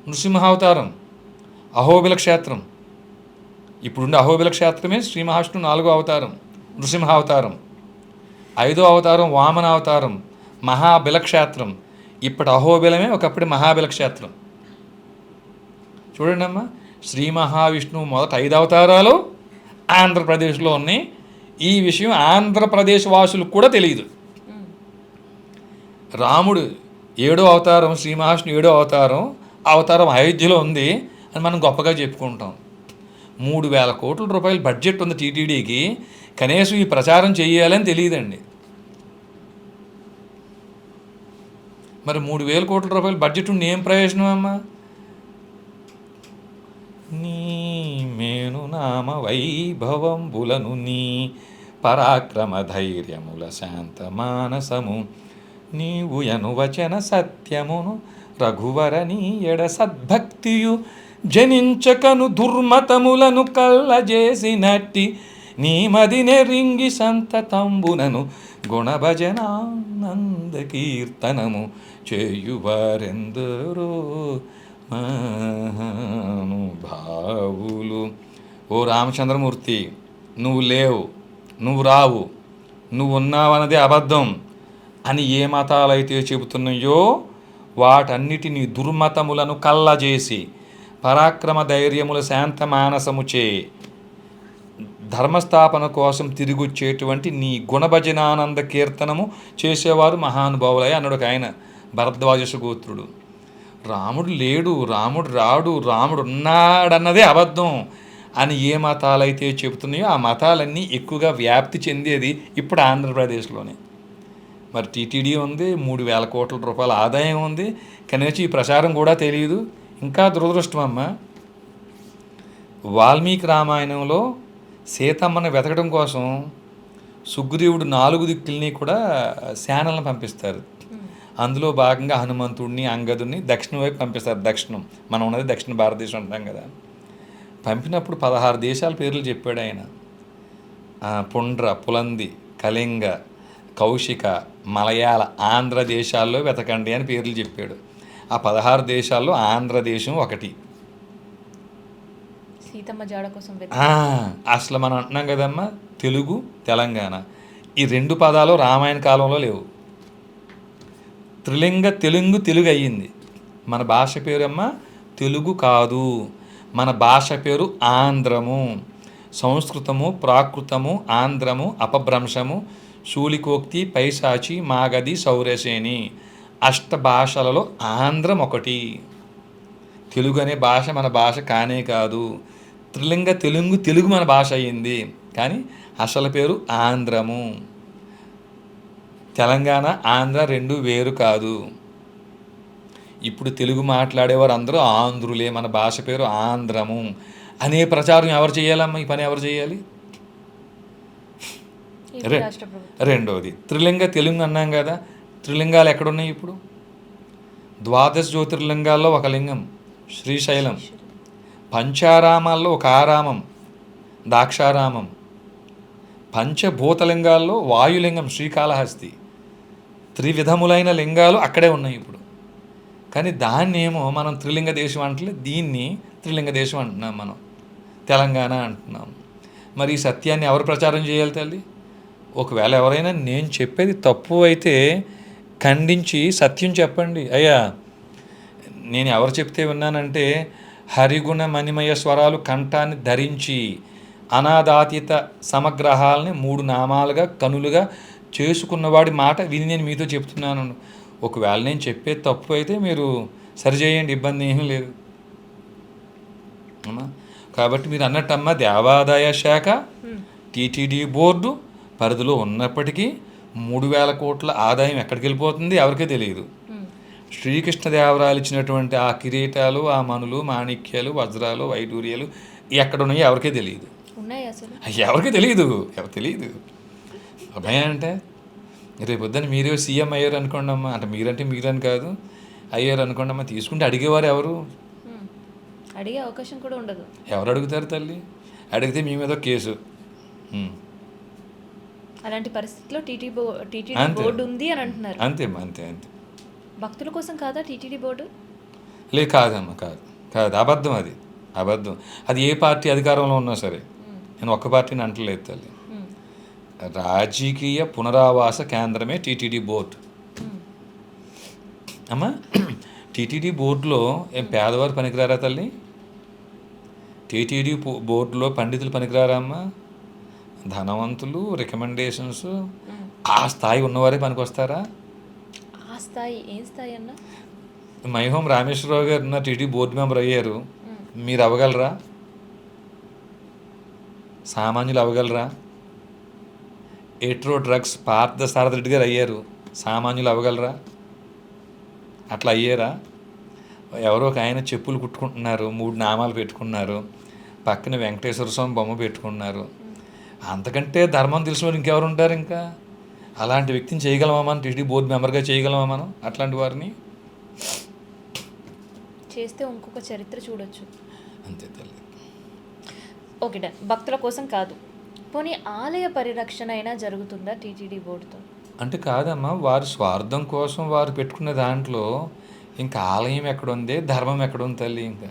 నృసింహావతారం, అహోబిల క్షేత్రం. ఇప్పుడుండే అహోబిల క్షేత్రమే శ్రీ మహావిష్ణువు 4వ అవతారం, నృసింహావతారం. 5వ అవతారం వామన అవతారం, మహాబిల క్షేత్రం. ఇప్పటి అహోబిలమే ఒకప్పుడు మహాబిల క్షేత్రం. చూడండి అమ్మా, శ్రీ మహావిష్ణువు మొదట 5 అవతారాలు ఆంధ్రప్రదేశ్లో ఉన్నాయి. ఈ విషయం ఆంధ్రప్రదేశ్ వాసులకు కూడా తెలియదు. రాముడు 7వ అవతారం, శ్రీ మహావిష్ణువు 7వ అవతారం అయోధ్యలో ఉంది అని మనం గొప్పగా చెప్పుకుంటాం. 3,000 కోట్ల రూపాయలు బడ్జెట్ ఉంది టీటీడీకి, కనీసం ఈ ప్రచారం చేయాలని తెలియదండి. మరి 3,000 కోట్ల రూపాయలు బడ్జెట్ ఉండి ఏం ప్రయోజనం అమ్మా? నీ మేను నామ వైభవంబులను నీ పరాక్రమ ధైర్యముల శాంత మానసము నీవు యనువచన సత్యమును రఘువర నీ ఎడ సద్భక్తియు జనించకను దుర్మతములను కళ్ళజేసినట్టి నీ మదినే రింగి సంతతంబునను గుణభజనానంద కీర్తనము చేయువారెందరో మహానుభావులు. ఓ రామచంద్రమూర్తి, నువ్వు లేవు, నువ్వు రావు, నువ్వు ఉన్నావన్నది అబద్ధం అని ఏ మతాలైతే చెబుతున్నాయో వాటన్నిటినీ దుర్మతములను కల్లజేసి పరాక్రమ ధైర్యముల శాంత మానసముచే ధర్మస్థాపన కోసం తిరిగొచ్చేటువంటి నీ గుణభజనానంద కీర్తనము చేసేవారు మహానుభావులై అన్నాడు ఒక ఆయన, భరద్వాజ గోత్రుడు. రాముడు లేడు, రాముడు రాడు, రాముడు ఉన్నాడన్నదే అబద్ధం అని ఏ మతాలైతే చెబుతున్నాయో ఆ మతాలన్నీ ఎక్కువగా వ్యాప్తి చెందేది ఇప్పుడు ఆంధ్రప్రదేశ్లోనే. మరి టీటీడీ ఉంది, 3,000 కోట్ల రూపాయల ఆదాయం ఉంది, కనీసం ఈ ప్రచారం కూడా తెలియదు. ఇంకా దురదృష్టం అమ్మ, వాల్మీకి రామాయణంలో సీతమ్మని వెతకడం కోసం సుగ్రీవుడు 4 దిక్కుల్ని కూడా సేనలను పంపిస్తారు. అందులో భాగంగా హనుమంతుడిని, అంగదుడిని దక్షిణం వైపు పంపిస్తారు. దక్షిణం, మనం ఉన్నది దక్షిణ భారతదేశం అంటాం కదా. పంపినప్పుడు 16 దేశాల పేర్లు చెప్పాడు ఆయన. పుండ్ర, పులంది, కళింగ, కౌశిక, మలయాళ, ఆంధ్ర దేశాల్లో వెతకండి అని పేర్లు చెప్పాడు. ఆ 16 దేశాల్లో ఆంధ్రదేశం ఒకటి. సీతమ్మ జాడ కోసం అసలు మనం అంటున్నాం కదమ్మా, తెలుగు, తెలంగాణ, ఈ 2 పదాలు రామాయణ కాలంలో లేవు. త్రిలింగ తెలుగు అయ్యింది. మన భాష పేరమ్మ తెలుగు కాదు, మన భాష పేరు ఆంధ్రము. సంస్కృతము, ప్రాకృతము, ఆంధ్రము, అపభ్రంశము, శూలికోక్తి, పైశాచి, మాగధి, సౌరసేని, 8 భాషలలో ఆంధ్రం ఒకటి. తెలుగు అనే భాష మన భాష కానే కాదు. త్రిలింగ తెలుగు మన భాష అయ్యింది, కానీ అసలు పేరు ఆంధ్రము. తెలంగాణ, ఆంధ్ర 2 వేరు కాదు. ఇప్పుడు తెలుగు మాట్లాడేవారు అందరూ ఆంధ్రులే, మన భాష పేరు ఆంధ్రము అనే ప్రచారం ఎవరు చేయాలమ్మా? ఈ పని ఎవరు చేయాలి? రెండవది, త్రిలింగ తెలుగు అన్నాం కదా, త్రిలింగాలు ఎక్కడున్నాయి ఇప్పుడు? 12 జ్యోతిర్లింగాల్లో ఒక లింగం శ్రీశైలం, పంచారామాల్లో ఒక ఆరామం దాక్షారామం, పంచభూతలింగాల్లో వాయులింగం శ్రీకాళహస్తి. త్రివిధములైన లింగాలు అక్కడే ఉన్నాయి ఇప్పుడు. కానీ దాన్ని ఏమో మనం త్రిలింగ దేశం అంటలే, దీన్ని త్రిలింగ దేశం అంటున్నాం, మనం తెలంగాణ అంటున్నాం. మరి ఈ సత్యాన్ని ఎవరు ప్రచారం చేయాలి తల్లి? ఒకవేళ ఎవరైనా నేను చెప్పేది తప్పు అయితే ఖండించి సత్యం చెప్పండి. అయ్యా, నేను ఎవరు చెప్తే విన్నానంటే, హరిగుణ మణిమయ స్వరాలు కంఠాన్ని ధరించి అనాదాతీత సమగ్రహాలని 3 నామాలుగా కనులుగా చేసుకున్నవాడి మాట విని నేను మీతో చెప్తున్నాను. ఒకవేళ నేను చెప్పేది తప్పు అయితే మీరు సరిచేయండి, ఇబ్బంది ఏమీ లేదు అమ్మా. కాబట్టి మీరు అన్నట్టమ్మా, దేవాదాయ శాఖ టీటీడీ బోర్డు పరిధిలో ఉన్నప్పటికీ 3,000 కోట్ల ఆదాయం ఎక్కడికి వెళ్ళిపోతుంది ఎవరికీ తెలియదు. శ్రీకృష్ణదేవరాయలు ఇచ్చినటువంటి ఆ కిరీటాలు, ఆ మనులు, మాణిక్యాలు, వజ్రాలు, వైడూర్యాలు ఎక్కడున్నాయో ఎవరికీ తెలియదు. ఎవరికి తెలియదు, ఎవరికి తెలియదు. అబ్బాయి అంటే రేపు పొద్దున్న మీరే సీఎం అయ్యారు అనుకోండి అమ్మా, అంటే మీరంటే మీరని కాదు, అయ్యారు అనుకోండి అమ్మా, తీసుకుంటే అడిగేవారు ఎవరు? అడిగే అవకాశం కూడా ఉండదు. ఎవరు అడుగుతారు తల్లి? అడిగితే మీ మీద కేసు. అలాంటి పరిస్థితిలో టీటీడీ బోర్డు ఉంది అని అంటున్నారు. అంతేమ్మా, అంతే. భక్తుల కోసం కాదా టీటీడీ బోర్డు? కాదమ్మా, కాదు, అబద్ధం. అది అబద్ధం. అది ఏ పార్టీ అధికారంలో ఉన్నా సరే, నేను ఒక్క పార్టీని అంటలేదు తల్లి. రాజకీయ పునరావాస కేంద్రమే టీటీడీ బోర్డు అమ్మా. టీటీడీ బోర్డులో ఏం పేదవారు పనికిరారా తల్లి? టీటీడీ బోర్డులో పండితులు పనికిరారా అమ్మా? ధనవంతులు, రికమెండేషన్స్, ఆ స్థాయి ఉన్నవారే పనికొస్తారా? ఆ స్థాయి ఏం స్థాయి అన్న? మైహోం రామేశ్వరరావు గారు ఉన్న టీటీడీ బోర్డు మెంబర్ అయ్యారు, మీరు అవ్వగలరా? సామాన్యులు అవ్వగలరా? ఎట్రో డ్రగ్స్ పార్థసారథి రెడ్డి గారు అయ్యారు, సామాన్యులు అవ్వగలరా? అట్లా అయ్యారా? ఎవరో ఒక ఆయన చెప్పులు కుట్టుకుంటున్నారు, 3 నామాలు పెట్టుకున్నారు, పక్కన వెంకటేశ్వర స్వామి బొమ్మ పెట్టుకున్నారు. అంతకంటే ధర్మం తెలిసిన ఇంకెవరు ఉంటారు? ఇంకా అలాంటి వ్యక్తిని చేయగలమా మనం? టీటీడీ బోర్డు మెంబర్గా చేయగలమా మనం? అట్లాంటి వారిని చేస్తే ఇంకొక చరిత్ర చూడొచ్చు. అంతే తల్లి. Okay, done. భక్తుల కోసం కాదు, పోనీ ఆలయ పరిరక్షణ అయినా జరుగుతుందా టీటీడీ బోర్డుతో? అంటే కాదమ్మా, వారి స్వార్థం కోసం వారు పెట్టుకునే దాంట్లో ఇంకా ఆలయం ఎక్కడుంది, ధర్మం ఎక్కడుంది తల్లి? ఇంకా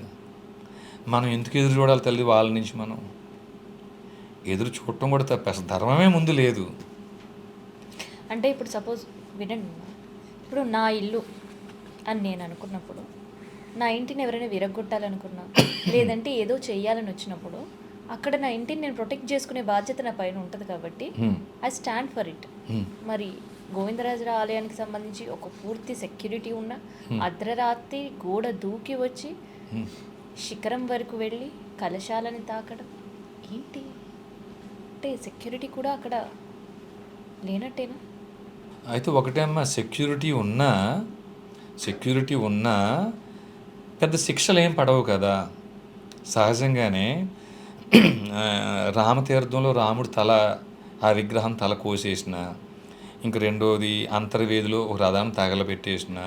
మనం ఎందుకు ఎదురు చూడాలి తల్లి వాళ్ళ నుంచి? మనం ఎదురు చూడటం కూడా తప్ప, అసలు ధర్మమే ముందు లేదు. అంటే ఇప్పుడు సపోజ్ వినండి, ఇప్పుడు నా ఇల్లు అని నేను అనుకున్నప్పుడు, నా ఇంటిని ఎవరైనా విరగొట్టాలనుకున్నా, లేదంటే ఏదో చెయ్యాలని వచ్చినప్పుడు, అక్కడ నా ఇంటిని నేను ప్రొటెక్ట్ చేసుకునే బాధ్యత నా పైన ఉంటుంది కాబట్టి ఐ స్టాండ్ ఫర్ ఇట్. మరి గోవిందరాజరావు ఆలయానికి సంబంధించి ఒక పూర్తి సెక్యూరిటీ ఉన్న అర్ధరాత్రి గోడ దూకి వచ్చి శిఖరం వరకు వెళ్ళి కలశాలని తాకడం ఏంటి? అంటే సెక్యూరిటీ కూడా అక్కడ లేనట్టేనా? అయితే ఒకటే అమ్మా, సెక్యూరిటీ ఉన్నా పెద్ద శిక్షలు ఏం పడవు కదా. సహజంగానే రామతీర్థంలో రాముడు ఆ విగ్రహం తల కోసేసిన, ఇంక రెండోది అంతర్వేదిలో ఒక రథాన్ని తగలబెట్టేసిన,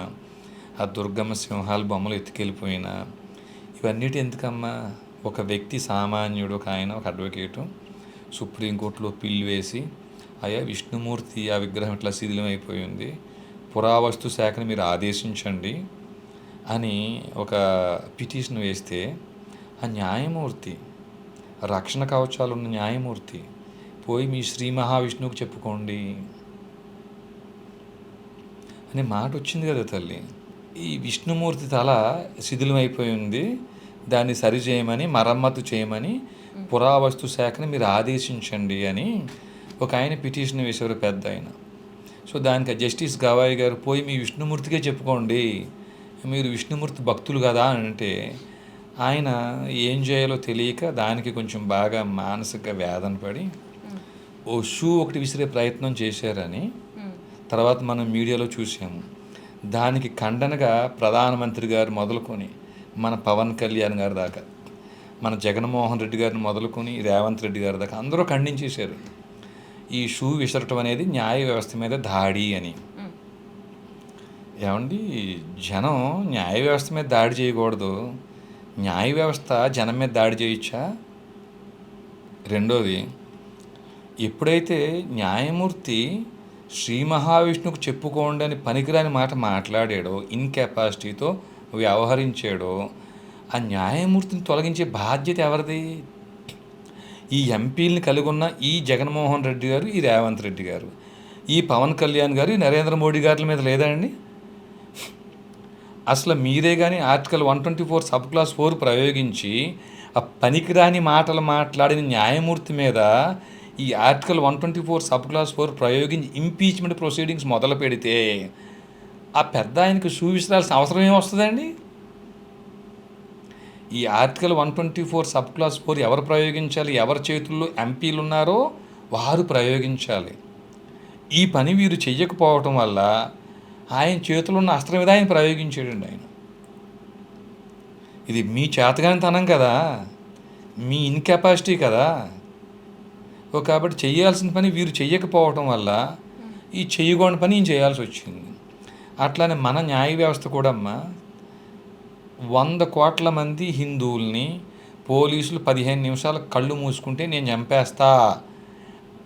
ఆ దుర్గమ్మ సింహాలు బొమ్మలు ఎత్తుకెళ్ళిపోయిన, ఇవన్నిటి ఎందుకమ్మా? ఒక వ్యక్తి సామాన్యుడు, ఒక అడ్వకేటు సుప్రీంకోర్టులో పిల్లు వేసి, అయ్యా విష్ణుమూర్తి ఆ విగ్రహం ఇట్లా శిథిలం అయిపోయింది, పురావస్తు శాఖని మీరు ఆదేశించండి అని ఒక పిటిషన్ వేస్తే, ఆ న్యాయమూర్తి, రక్షణ కవచాలు ఉన్న న్యాయమూర్తి పోయి మీ శ్రీ మహావిష్ణువుకి చెప్పుకోండి అనే మాట వచ్చింది కదా తల్లి. ఈ విష్ణుమూర్తి తల శిథిలం అయిపోయింది, దాన్ని సరిచేయమని, మరమ్మతు చేయమని పురావస్తు శాఖని మీరు ఆదేశించండి అని ఒక ఆయన పిటిషన్ వేసేవారు, పెద్ద ఆయన. సో దానికి జస్టిస్ గవాయి గారు పోయి మీ విష్ణుమూర్తికే చెప్పుకోండి, మీరు విష్ణుమూర్తి భక్తులు కదా అని అంటే, ఆయన ఏం చేయాలో తెలియక దానికి కొంచెం బాగా మానసిక వేదన పడి ఓ షూ ఒకటి విసిరే ప్రయత్నం చేశారని తర్వాత మనం మీడియాలో చూసాము. దానికి ఖండనగా ప్రధానమంత్రి గారు మొదలుకొని మన పవన్ కళ్యాణ్ గారి దాకా, మన జగన్మోహన్ రెడ్డి గారిని మొదలుకొని రేవంత్ రెడ్డి గారి దాకా అందరూ ఖండించేశారు. ఈ షూ విసరటం అనేది న్యాయ వ్యవస్థ మీద దాడి అని. ఏమండి, జనం న్యాయ వ్యవస్థ మీద దాడి చేయకూడదు, న్యాయ వ్యవస్థ జనం మీద దాడి చేయొచ్చా? రెండోది, ఎప్పుడైతే న్యాయమూర్తి శ్రీ మహావిష్ణువుకు చెప్పుకోండి అని పనికిరాని మాట మాట్లాడాడో, ఇన్కెపాసిటీతో వ్యవహరించాడో, ఆ న్యాయమూర్తిని తొలగించే బాధ్యత ఎవరిది? ఈ ఎంపీలని కలిగి ఉన్న ఈ జగన్మోహన్ రెడ్డి గారు, ఈ రేవంత్ రెడ్డి గారు, ఈ పవన్ కళ్యాణ్ గారు, ఈ నరేంద్ర మోడీ గారి మీద లేదండి? అసలు మీరే కానీ ఆర్టికల్ 124 సబ్ క్లాస్ 4 ప్రయోగించి ఆ పనికిరాని మాటలు మాట్లాడిన న్యాయమూర్తి మీద ఈ ఆర్టికల్ 124 సబ్ క్లాస్ 4 ప్రయోగించి ఇంపీచ్మెంట్ ప్రొసీడింగ్స్ మొదలు పెడితే ఆ పెద్ద ఆయనకు షూ విసరాల్సిన అవసరం ఏమొస్తుందండి? ఈ ఆర్టికల్ 124 సబ్ క్లాస్ 4 ఎవరు ప్రయోగించాలి? ఎవరి చేతుల్లో ఎంపీలు ఉన్నారో వారు ప్రయోగించాలి. ఈ పని వీరు చెయ్యకపోవటం వల్ల ఆయన చేతుల్లో ఉన్న అస్త్రం మీద ఆయన ప్రయోగించాడండి. ఆయన ఇది మీ చేతగానితనం కదా, మీ ఇన్కెపాసిటీ కదా. కాబట్టి చేయాల్సిన పని వీరు చెయ్యకపోవటం వల్ల ఈ చెయ్యకూడని పని ఈయన చేయాల్సి వచ్చింది. అట్లానే మన న్యాయ వ్యవస్థ కూడా అమ్మా, 100 కోట్ల మంది హిందువుల్ని పోలీసులు 15 నిమిషాలు కళ్ళు మూసుకుంటే నేను చంపేస్తా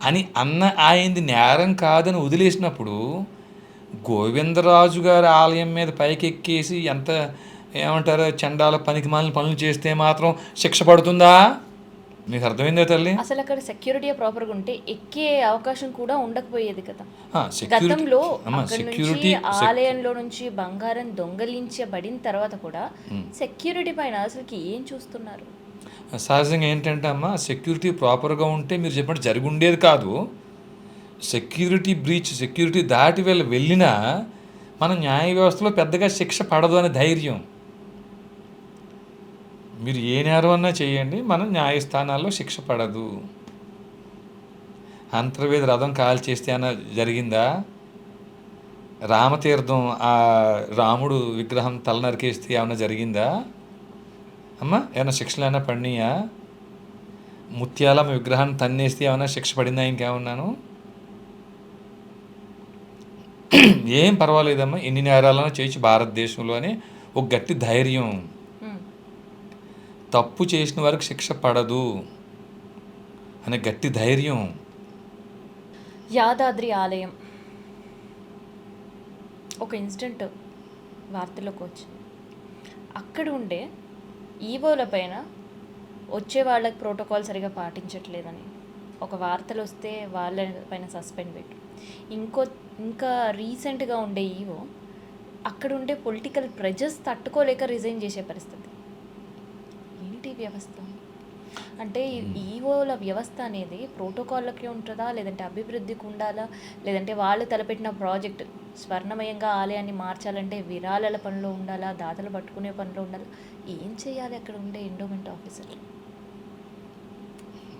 అని ఆయనది నేరం కాదని వదిలేసినప్పుడు, గోవిందరాజు గారి ఆలయం మీద పైకి ఎక్కేసి ఎంత ఏమంటారు చండాల పనికిమాలిన పనులు చేస్తే మాత్రం శిక్ష పడుతుందా? మీకు అర్థమైందా తల్లి? అసలు అక్కడ సెక్యూరిటీ ప్రాపర్గా ఉంటే ఎక్కే అవకాశం కూడా ఉండకపోయేది కదా. గతంలో ఆలయంలో నుంచి బంగారం దొంగలించబడిన తర్వాత కూడా సెక్యూరిటీ పైన అసలుకి ఏం చూస్తున్నారు? సహజంగా ఏంటంటే అమ్మా, సెక్యూరిటీ ప్రాపర్గా ఉంటే మీరు చెప్పినట్టు జరిగి ఉండేది కాదు. సెక్యూరిటీ దాటి వెళ్ళినా మన న్యాయ వ్యవస్థలో పెద్దగా శిక్ష పడదు అనే ధైర్యం. మీరు ఏ నేరం అన్నా చేయండి, మన న్యాయస్థానాల్లో శిక్ష పడదు. అంతర్వేది రథం కాల్ చేస్తే అన్న జరిగిందా? రామతీర్థం ఆ రాముడు విగ్రహం తల నరికేస్తే ఏమన్నా జరిగిందా అమ్మా? ఏమైనా శిక్షలు ఏమైనా పడినాయా? ముత్యాలమ్మ విగ్రహాన్ని తన్నేస్తే ఏమైనా శిక్ష పడిందా? ఇంకేమన్నాను? ఏం పర్వాలేదమ్మా, ఎన్ని నేరాలన్నా చేయొచ్చు భారతదేశంలో అని ఒక గట్టి ధైర్యం. తప్పు చేసిన వారికి శిక్ష పడదు అనే గట్టి ధైర్యం. యాదాద్రి ఆలయం ఒక ఇన్సిడెంట్ వార్తలోకి వచ్చింది. అక్కడ ఉండే ఈవోల పైన వచ్చే వాళ్ళకి ప్రోటోకాల్ సరిగా పాటించట్లేదని, ఒక వార్తలు వస్తే వాళ్ళ పైన సస్పెండ్ పెట్టు. ఇంకా రీసెంట్గా ఉండే ఈవో అక్కడ ఉండే పొలిటికల్ ప్రెజర్స్ తట్టుకోలేక రిజైన్ చేసే పరిస్థితి. ఏంటి వ్యవస్థ అంటే ఈవోల వ్యవస్థ అనేది ప్రోటోకాల్లకి ఉంటుందా, లేదంటే అభివృద్ధికి ఉండాలా, లేదంటే వాళ్ళు తలపెట్టిన ప్రాజెక్ట్ స్వర్ణమయంగా ఆలయాన్ని మార్చాలంటే విరాళాల పనిలో ఉండాలా, దాతలు పట్టుకునే పనిలో ఉండాలా, ఏం చేయాలి అక్కడ ఉండే ఎండోమెంట్ ఆఫీసర్లు?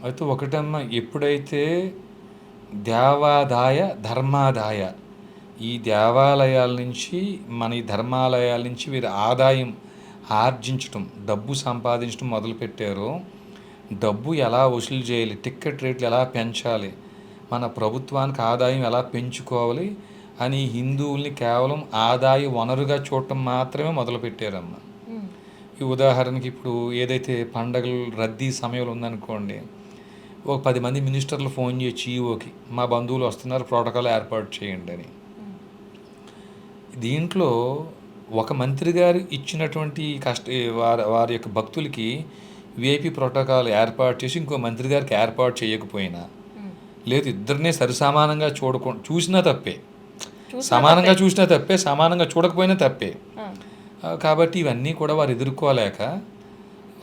అయితే ఒకటమ్మా, ఎప్పుడైతే దేవాదాయ ధర్మాదాయ ఈ దేవాలయాల నుంచి ఈ ధర్మాలయాల నుంచి వీరు ఆదాయం ఆర్జించటం, డబ్బు సంపాదించడం మొదలుపెట్టారో, డబ్బు ఎలా వసూలు చేయాలి, టిక్కెట్ రేట్లు ఎలా పెంచాలి, మన ప్రభుత్వానికి ఆదాయం ఎలా పెంచుకోవాలి అని హిందువుల్ని కేవలం ఆదాయ వనరుగా చూడటం మాత్రమే మొదలుపెట్టారమ్మ. ఈ ఉదాహరణకి ఇప్పుడు ఏదైతే పండగలు రద్దీ సమయంలో ఉందనుకోండి, ఒక 10 మంది మినిస్టర్లు ఫోన్ చేసి ఈఓకి మా బంధువులు వస్తున్నారు, ప్రోటోకాల్ ఏర్పాటు చేయండి అని. దీంట్లో ఒక మంత్రి గారు ఇచ్చినటువంటి వారి యొక్క భక్తులకి విఐపి ప్రోటోకాల్ ఏర్పాటు చేసి ఇంకో మంత్రి గారికి ఏర్పాటు చేయకపోయినా, లేదు ఇద్దరినే సరిసమానంగా చూసినా తప్పే, సమానంగా చూసినా తప్పే, సమానంగా చూడకపోయినా తప్పే. కాబట్టి ఇవన్నీ కూడా వారు ఎదుర్కోలేక,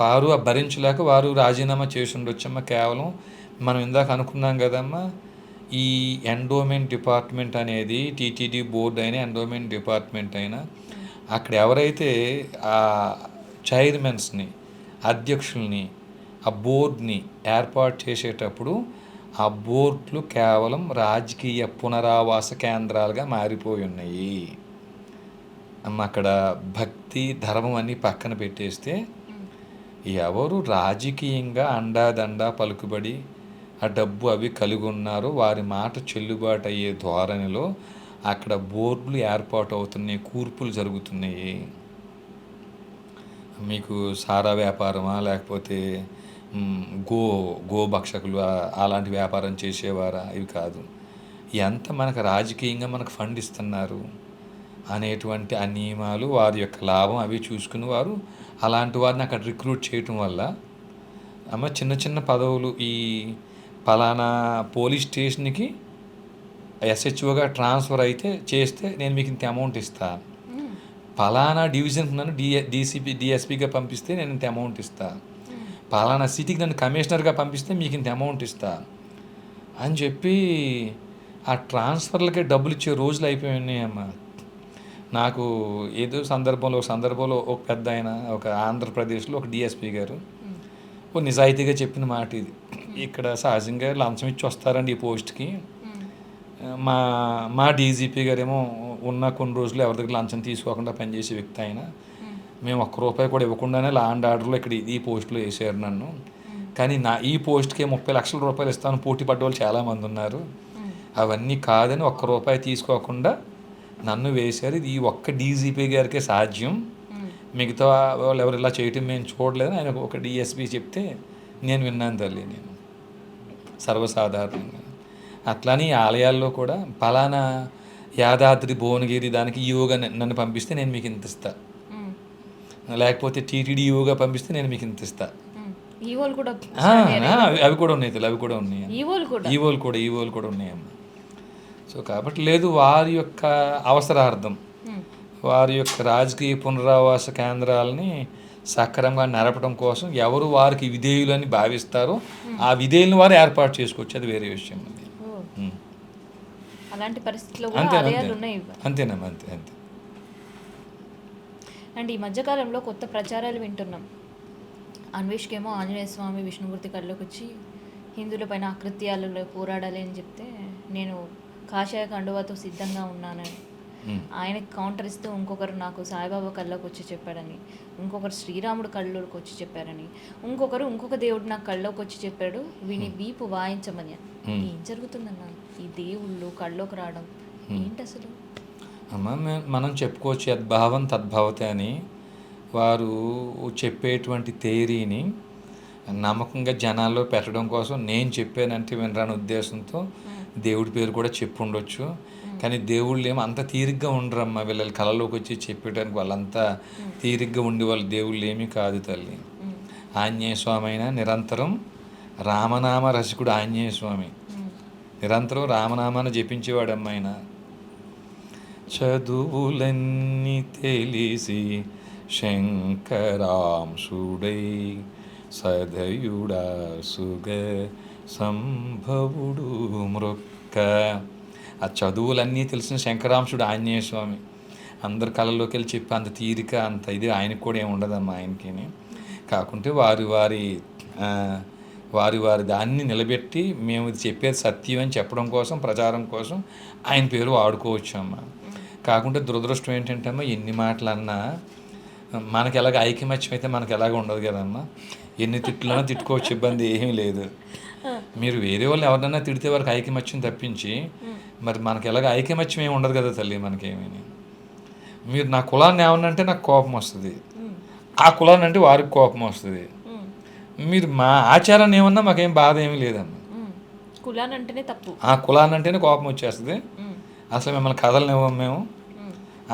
వారు భరించలేక వారు రాజీనామా చేసి ఉండొచ్చమ్మ. కేవలం మనం ఇందాక అనుకున్నాం కదమ్మా, ఈ ఎండోమెంట్ డిపార్ట్మెంట్ అనేది టీటీడీ బోర్డు అయినా ఎండోమెంట్ డిపార్ట్మెంట్ అయినా అక్కడ ఎవరైతే ఆ చైర్మన్స్ని, అధ్యక్షుల్ని, ఆ బోర్డుని ఏర్పాటు చేసేటప్పుడు ఆ బోర్డులు కేవలం రాజకీయ పునరావాస కేంద్రాలుగా మారిపోయి ఉన్నాయి అమ్మ. అక్కడ భక్తి ధర్మం అన్నీ పక్కన పెట్టేస్తే ఎవరు రాజకీయంగా అండాదండా పలుకుబడి ఆ డబ్బు అవి కలిగి ఉన్నారో వారి మాట చెల్లుబాటు అయ్యే ధోరణిలో అక్కడ బోర్డులు ఏర్పాటు అవుతున్నాయి, కూర్పులు జరుగుతున్నాయి. మీకు సారా వ్యాపారమా, లేకపోతే గోభక్షకులు అలాంటి వ్యాపారం చేసేవారా, ఇవి కాదు. ఎంత మనకు రాజకీయంగా మనకు ఫండ్ ఇస్తున్నారు అనేటువంటి ఆ నియమాలు, వారి యొక్క లాభం అవి చూసుకుని వారు అలాంటి వారిని అక్కడ రిక్రూట్ చేయటం వల్ల అమ్మ చిన్న చిన్న పదవులు, ఈ పలానా పోలీస్ స్టేషన్కి ఎస్హెచ్ఓగా ట్రాన్స్ఫర్ అయితే చేస్తే నేను మీకు ఇంత అమౌంట్ ఇస్తాను, పలానా డివిజన్కి నన్ను డిఎస్పీగా పంపిస్తే నేను ఇంత అమౌంట్ ఇస్తాను, పలానా సిటీకి నన్ను కమిషనర్గా పంపిస్తే మీకు ఇంత అమౌంట్ ఇస్తాను అని చెప్పి ఆ ట్రాన్స్ఫర్లకే డబ్బులు ఇచ్చే రోజులు అయిపోయి ఉన్నాయమ్మా. నాకు ఏదో సందర్భంలో ఒక పెద్ద ఆయన, ఒక ఆంధ్రప్రదేశ్లో ఒక డిఎస్పీ గారు ఓ నిజాయితీగా చెప్పిన మాట ఇది, ఇక్కడ సహజంగా లంచం ఇచ్చి వస్తారండి ఈ పోస్ట్కి, మా డీజీపీ గారేమో ఉన్న కొన్ని రోజులు ఎవరి దగ్గర లంచం తీసుకోకుండా పనిచేసే వ్యక్తి ఆయన, మేము ₹1 కూడా ఇవ్వకుండానే లా అండ్ ఆర్డర్లో ఇక్కడ ఈ పోస్టులో వేసారు నన్ను, కానీ ఈ పోస్ట్కే ₹30 లక్షలు ఇస్తాను, పోటీ పడ్డ వాళ్ళు చాలామంది ఉన్నారు, అవన్నీ కాదని ₹1 తీసుకోకుండా నన్ను వేశారు. ఇది ఈ ఒక్క డీజీపీ గారికే సాధ్యం, మిగతా వాళ్ళు ఎవరు ఇలా చేయటం మేము చూడలేదని ఆయన ఒక డిఎస్పీ చెప్తే నేను విన్నాను తల్లి, నేను సర్వసాధారణంగా. అట్లానే ఆలయాల్లో కూడా పలానా యాదాద్రి భువనగిరి దానికి ఈవోగా నన్ను పంపిస్తే నేను మీకు ఇంత ఇస్తా, లేకపోతే టీటీడీ ఈవోగా పంపిస్తే నేను మీకు ఇంత ఇస్తా. అవి కూడా ఉన్నాయి తల్లి, అవి కూడా ఉన్నాయి, ఈవోలు కూడా ఉన్నాయమ్మా. సో కాబట్టి లేదు, వారి యొక్క అవసరార్థం, వారి యొక్క రాజకీయ పునరావాస కేంద్రాలని సక్రమంగా నడపడం కోసం ఎవరు వారికి విధేయులని భావిస్తారో ఆ విధేయులను వారు ఏర్పాటు చేసుకోవచ్చు, అది వేరే విషయం. అలాంటి పరిస్థితుల్లో అంతేనమ్మా, అంతే. అండ్ ఈ మధ్యకాలంలో కొత్త ప్రచారాలు వింటున్నాం. అన్వేష్కేమో ఆంజనేయ స్వామి విష్ణుమూర్తి కళ్ళలోకి వచ్చి హిందువుల పైన అకృత్యాలలో పోరాడాలి అని చెప్తే నేను కాషాయ కండువాతో సిద్ధంగా ఉన్నానని, ఆయనకి కౌంటర్ ఇస్తూ ఇంకొకరు నాకు సాయిబాబా కళ్ళలోకి వచ్చి చెప్పాడని, ఇంకొకరు శ్రీరాముడు కళ్ళలోకి వచ్చి చెప్పారని, ఇంకొక దేవుడు నాకు కళ్ళలోకి వచ్చి చెప్పాడు, విని వీపు వాయించమని. ఏం జరుగుతుందన్న ఈ దేవుళ్ళు కళ్ళలోకి రావడం ఏంటి అసలు? అమ్మ మనం చెప్పుకోవచ్చు యద్భావం తద్భవతే అని. వారు చెప్పేటువంటి థియరీని నమ్మకంగా జనాల్లో పెట్టడం కోసం నేను చెప్పానంటే వినరాని ఉద్దేశంతో దేవుడి పేరు కూడా చెప్పుండొచ్చు, కానీ దేవుళ్ళు ఏమో అంత తీరిగ్గా ఉండరమ్మా. వీళ్ళ కళలోకి వచ్చి చెప్పేయడానికి వాళ్ళంతా తీరిగ్గా ఉండే వాళ్ళు దేవుళ్ళు ఏమీ కాదు తల్లి. ఆంజనేయ స్వామి అయినా నిరంతరం రామనామ రసికుడు ఆంజనేయ స్వామి. నిరంతరం రామనామాన్ని జపించేవాడు ఆయన. చదువులన్నీ తెలిసి శంకరాంశుడై సదయుడా సుగ సంభవుడు మృక్క. ఆ చదువులన్నీ తెలిసిన శంకరాంశుడు ఆంజనేయ స్వామి. అందరు కళల్లోకి వెళ్ళి చెప్పి అంత తీరిక అంత ఇది ఆయనకు కూడా ఏమి ఉండదమ్మా ఆయనకి. కాకుంటే వారి దాన్ని నిలబెట్టి మేము ఇది చెప్పేది సత్యం అని చెప్పడం కోసం, ప్రచారం కోసం ఆయన పేరు వాడుకోవచ్చు అమ్మ. కాకుంటే దురదృష్టం ఏంటంటే అమ్మ, ఎన్ని మాటలు అన్నా మనకి ఎలాగ ఐకమత్యం అయితే మనకి ఎలాగ ఉండదు కదమ్మా. ఎన్ని తిట్లన్నా తిట్టుకోవచ్చు, ఇబ్బంది ఏమీ లేదు. మీరు వేరే వాళ్ళు ఎవరినన్నా తిడితే వారికి ఐకమత్యం తప్పించి మరి మనకి ఎలాగ ఐకమత్యం ఏమి ఉండదు కదా తల్లి మనకేమీ. మీరు నా కులాన్ని ఏమన్నంటే నాకు కోపం వస్తుంది, ఆ కులాన్ని అంటే వారికి కోపం వస్తుంది. మీరు మా ఆచారాన్ని ఏమన్నా మాకేం బాధ ఏమీ లేదమ్మా. కులాన్ని అంటేనే తప్పు, ఆ కులాన్ని అంటేనే కోపం వచ్చేస్తుంది. అసలు మిమ్మల్ని కథలనివ్వం మేము.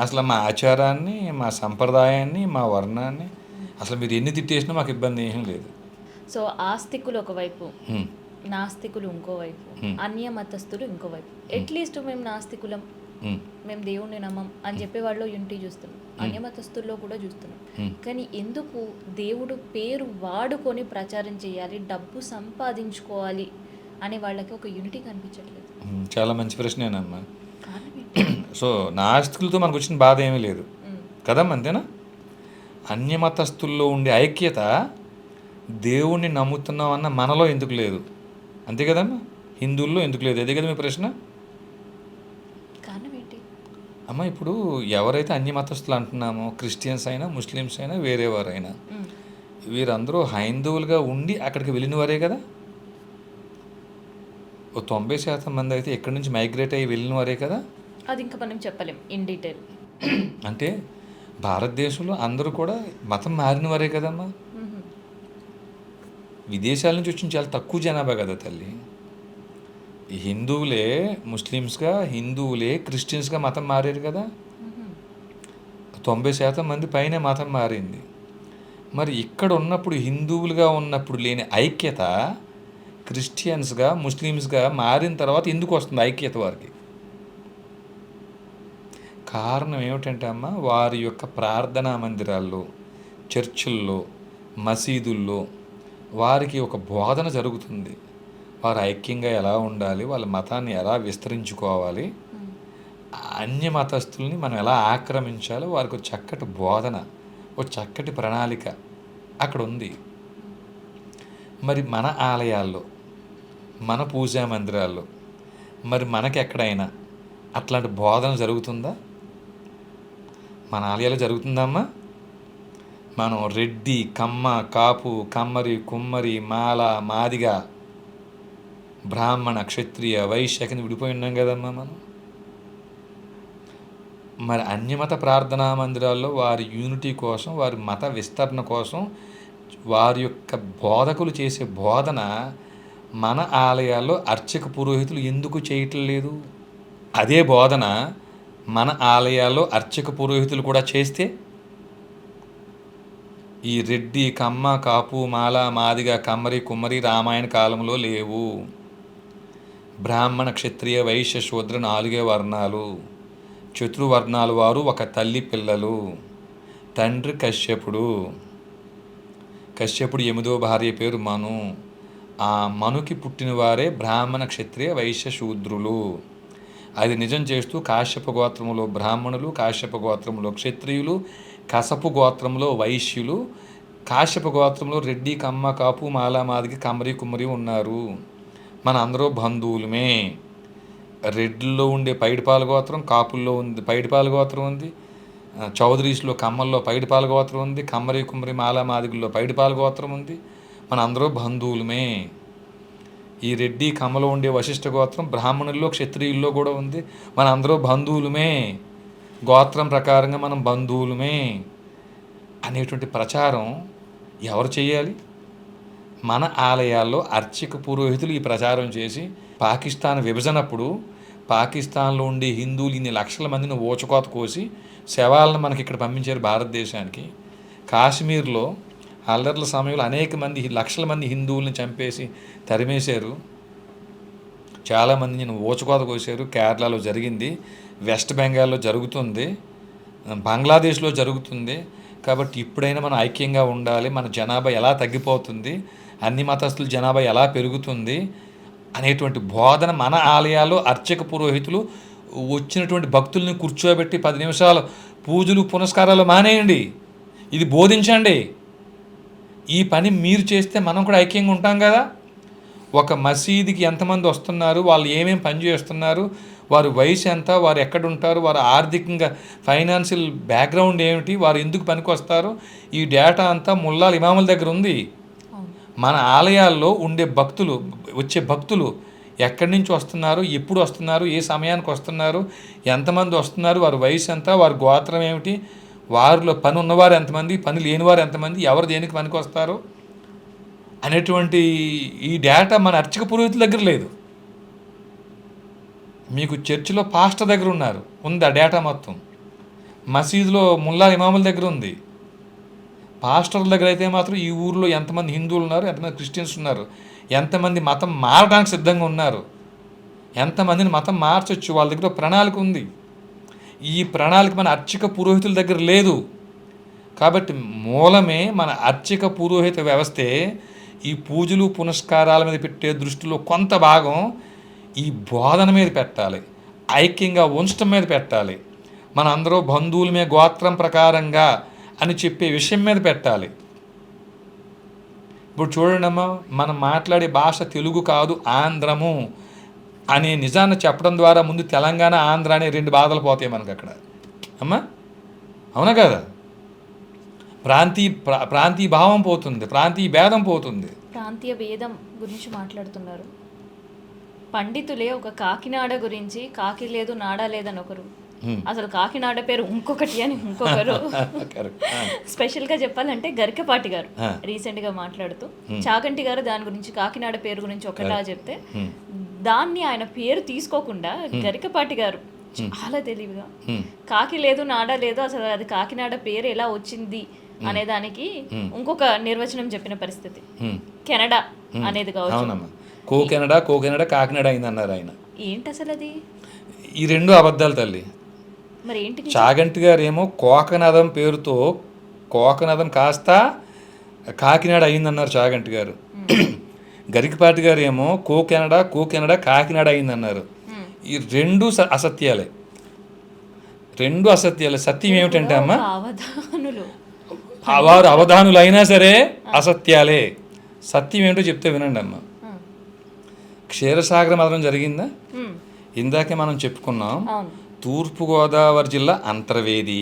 అసలు మా ఆచారాన్ని, మా సంప్రదాయాన్ని, మా వర్ణాన్ని అసలు మీరు ఎన్ని తిట్టేసినా మాకు ఇబ్బంది ఏమీ లేదు. సో ఆస్తికులు ఒకవైపు, నాస్తికులు ఇంకోవైపు, అన్య మతస్థులు ఇంకోవైపు. అట్లీస్ట్ మేము నాస్తికులం, మేము దేవుణ్ణి నమ్మం అని చెప్పే వాళ్ళు యూనిటీ చూస్తున్నాం, అన్యమతస్తుల్లో కూడా చూస్తున్నాం. కానీ ఎందుకు దేవుడు పేరు వాడుకొని ప్రచారం చేయాలి, డబ్బు సంపాదించుకోవాలి అనే వాళ్ళకి ఒక యూనిటీ కనిపించట్లేదు? చాలా మంచి ప్రశ్నేనమ్మా. సో నాస్తికులతో మనకు వచ్చిన బాధ ఏమీ లేదు కదమ్మా, అంతేనా? అన్యమతస్థుల్లో ఉండే ఐక్యత దేవుణ్ణి నమ్ముతున్నాం అన్న మనలో ఎందుకు లేదు, అంతే కదమ్మా? హిందువుల్లో ఎందుకు లేదు, అదే కదా మీ ప్రశ్న. అమ్మ ఇప్పుడు ఎవరైతే అన్యమతస్థులు అంటున్నామో, క్రిస్టియన్స్ అయినా, ముస్లిమ్స్ అయినా, వేరేవారైనా, వీరందరూ హైందవులుగా ఉండి అక్కడికి వెళ్ళిన వారే కదా. ఓ 90% మంది అయితే ఎక్కడి నుంచి మైగ్రేట్ అయ్యి వెళ్ళిన వారే కదా. అది ఇంకా మనం చెప్పలేం ఇన్ డీటెయిల్. అంటే భారతదేశంలో అందరూ కూడా మతం మారిన వారే కదమ్మా. విదేశాల నుంచి వచ్చిన చాలా తక్కువ జనాభా కదా తల్లి. హిందువులే ముస్లిమ్స్గా, హిందువులే క్రిస్టియన్స్గా మతం మారారు కదా. 90% మంది పైనే మతం మారింది. మరి ఇక్కడ ఉన్నప్పుడు హిందువులుగా ఉన్నప్పుడు లేని ఐక్యత క్రిస్టియన్స్గా, ముస్లిమ్స్గా మారిన తర్వాత ఎందుకు వస్తుంది ఐక్యత వారికి? కారణం ఏమిటంటే అమ్మ, వారి యొక్క ప్రార్థనా మందిరాల్లో, చర్చిల్లో, మసీదుల్లో వారికి ఒక బోధన జరుగుతుంది. వారు ఐక్యంగా ఎలా ఉండాలి, వాళ్ళ మతాన్ని ఎలా విస్తరించుకోవాలి, అన్య మతస్థుల్ని మనం ఎలా ఆక్రమించాలో వారికి ఒక చక్కటి బోధన, ఒక చక్కటి ప్రణాళిక అక్కడ ఉంది. మరి మన ఆలయాల్లో, మన పూజా మందిరాల్లో, మరి మనకి ఎక్కడైనా అట్లాంటి బోధన జరుగుతుందా? మన ఆలయాల్లో జరుగుతుందమ్మా? మనం రెడ్డి, కమ్మ, కాపు, కమ్మరి, కుమ్మరి, మాల, మాదిగ, బ్రాహ్మణ, క్షత్రియ, వైశ్య కింద విడిపోయి ఉన్నాం కదమ్మా మనం. మరి అన్యమత ప్రార్థనా మందిరాల్లో వారి యూనిటీ కోసం, వారి మత విస్తరణ కోసం వారి యొక్క బోధకులు చేసే బోధన మన ఆలయాల్లో అర్చక పురోహితులు ఎందుకు చేయటం లేదు? అదే బోధన మన ఆలయాల్లో అర్చక పురోహితులు కూడా చేస్తే ఈ రెడ్డి, కమ్మ, కాపు, మాల, మాదిగ, కమ్మరి, కుమ్మరి రామాయణ కాలంలో లేవు. బ్రాహ్మణ, క్షత్రియ, వైశ్య, శూద్ర 4 వర్ణాలు. చతుర్వర్ణాల వారు ఒక తల్లి పిల్లలు. తండ్రి కశ్యపుడు. కశ్యపుడు 8వ భార్య పేరు మను. ఆ మనుకి పుట్టిన వారే బ్రాహ్మణ, క్షత్రియ, వైశ్య, శూద్రులు. అది నిజం చేస్తూ కాశ్యప గోత్రములో బ్రాహ్మణులు, కాశ్యప గోత్రంలో క్షత్రియులు, కసపు గోత్రంలో వైశ్యులు, కాశ్యప గోత్రంలో రెడ్డి, కమ్మ, కాపు, మాల, మాదిగ, కమ్మరి, కుమ్మరి ఉన్నారు. మన అందరూ బంధువులమే. రెడ్డిలో ఉండే పైడిపాల గోత్రం, కాపుల్లో ఉంది పైడిపాల గోత్రం ఉంది, చౌదరీస్లో, కమ్మల్లో పైడిపాల గోత్రం ఉంది, కమ్మరి, కుమ్మరి, మాల, మాదిగుల్లో పైడిపాల గోత్రం ఉంది. మన అందరూ బంధువులమే. ఈ రెడ్డి, కమ్మలో ఉండే వశిష్ఠ గోత్రం బ్రాహ్మణుల్లో, క్షత్రియుల్లో కూడా ఉంది. మన అందరూ బంధువులమే, గోత్రం ప్రకారంగా మనం బంధువులమే అనేటువంటి ప్రచారం ఎవరు చేయాలి? మన ఆలయాల్లో అర్చక పురోహితులు ఈ ప్రచారం చేసి పాకిస్తాన్ విభజనప్పుడు పాకిస్తాన్లో ఉండే హిందువులు ఇన్ని లక్షల మందిని ఊచకోత కోసి శవాలను మనకి ఇక్కడ పంపించారు భారతదేశానికి. కాశ్మీర్లో అల్లర్ల సమయంలో అనేక మంది లక్షల మంది హిందువుల్ని చంపేసి తరిమేశారు. చాలామంది నేను ఊచకోత కోసారు. కేరళలో జరిగింది, వెస్ట్ బెంగాల్లో జరుగుతుంది, బంగ్లాదేశ్లో జరుగుతుంది. కాబట్టి ఇప్పుడైనా మనం ఐక్యంగా ఉండాలి. మన జనాభా ఎలా తగ్గిపోతుంది, అన్ని మతస్థుల జనాభా ఎలా పెరుగుతుంది అనేటువంటి బోధన మన ఆలయాల్లో అర్చక పురోహితులు వచ్చినటువంటి భక్తుల్ని కూర్చోబెట్టి 10 నిమిషాలు పూజలు పునస్కారాలు మానేయండి, ఇది బోధించండి. ఈ పని మీరు చేస్తే మనం కూడా ఐక్యంగా ఉంటాం కదా. ఒక మసీదుకి ఎంతమంది వస్తున్నారు, వాళ్ళు ఏమేమి పని చేస్తున్నారు, వారి వయసు ఎంత, వారు ఎక్కడుంటారు, వారు ఆర్థికంగా ఫైనాన్షియల్ బ్యాక్గ్రౌండ్ ఏమిటి, వారు ఎందుకు పనికి వస్తారు, ఈ డేటా అంతా ముల్లాల ఇమాముల దగ్గర ఉంది. మన ఆలయాల్లో ఉండే భక్తులు, వచ్చే భక్తులు ఎక్కడి నుంచి వస్తున్నారు, ఎప్పుడు వస్తున్నారు, ఏ సమయానికి వస్తున్నారు, ఎంతమంది వస్తున్నారు, వారి వయసు ఎంత, వారి గోత్రం ఏమిటి, వారిలో పని ఉన్నవారు ఎంతమంది, పని లేనివారు ఎంతమంది, ఎవరు దేనికి పనికి వస్తారు అనేటువంటి ఈ డేటా మన అర్చక పురోహితుల దగ్గర లేదు. మీకు చర్చిలో పాస్టర్ దగ్గర ఉంది ఆ డేటా మొత్తం. మసీదులో ముల్లా ఇమాముల దగ్గర ఉంది. పాస్టర్ల దగ్గర అయితే మాత్రం ఈ ఊర్లో ఎంతమంది హిందువులు ఉన్నారు, ఎంతమంది క్రిస్టియన్స్ ఉన్నారు, ఎంతమంది మతం మారడానికి సిద్ధంగా ఉన్నారు, ఎంతమందిని మతం మార్చొచ్చు, వాళ్ళ దగ్గర ప్రణాళిక ఉంది. ఈ ప్రణాళిక మన అర్చక పురోహితుల దగ్గర లేదు. కాబట్టి మూలమే మన అర్చక పురోహిత వ్యవస్థే ఈ పూజలు పునస్కారాల మీద పెట్టే దృష్టిలో కొంత భాగం ఈ బోధన మీద పెట్టాలి, ఐక్యంగా ఉంచడం మీద పెట్టాలి, మన అందరూ బంధువుల మీద గోత్రం ప్రకారంగా అని చెప్పే విషయం మీద పెట్టాలి. ఇప్పుడు చూడండమ్మా, మనం మాట్లాడే భాష తెలుగు కాదు ఆంధ్రము అనే నిజాన్ని చెప్పడం ద్వారా ముందు తెలంగాణ ఆంధ్ర అనే 2 బాధలు పోతాయి మనకు అక్కడ. అమ్మా అవునా కదా? ప్రాంతీయ భావం పోతుంది, ప్రాంతీయ భేదం పోతుంది. ప్రాంతీయ భేదం గురించి మాట్లాడుతున్నారు. పండితులే ఒక కాకినాడ గురించి కాకి లేదు నాడా లేదని ఒకరు, అసలు కాకినాడ పేరు ఇంకొకటి అని ఇంకొకరు. స్పెషల్గా చెప్పాలంటే గరికపాటి గారు రీసెంట్గా మాట్లాడుతూ చాగంటి గారు దాని గురించి కాకినాడ పేరు గురించి ఒకటా చెప్తే దాన్ని ఆయన పేరు తీసుకోకుండా గరికపాటి గారు చాలా తెలివిగా కాకి లేదు నాడా లేదు అసలు అది కాకినాడ పేరు ఎలా వచ్చింది అనే దానికి ఇంకొక నిర్వచనం చెప్పిన పరిస్థితి. కెనడా అనేది కావచ్చు, కోకెనడా కాకినాడ అయిందన్నారు ఆయన. ఏంటి అసలు అది? ఈ 2 అబద్ధాలు తల్లి. మరి ఏంటి? చాగంటి గారు ఏమో కోకనదం పేరుతో కోకనదం కాస్త కాకినాడ అయిందన్నారు చాగంటి గారు. గరికపాటి గారు ఏమో కోకెనడా కాకినాడ అయిందన్నారు. ఈ 2 అసత్యాలే, 2 అసత్యాలే. సత్యం ఏమిటంటే అమ్మ, వారు అవధానులు అయినా సరే అసత్యాలే. సత్యం ఏమిటో చెప్తే వినండి అమ్మ. క్షీరసాగర మదనం జరిగిందా? ఇందాకే మనం చెప్పుకున్నాం. తూర్పుగోదావరి జిల్లా అంతర్వేది,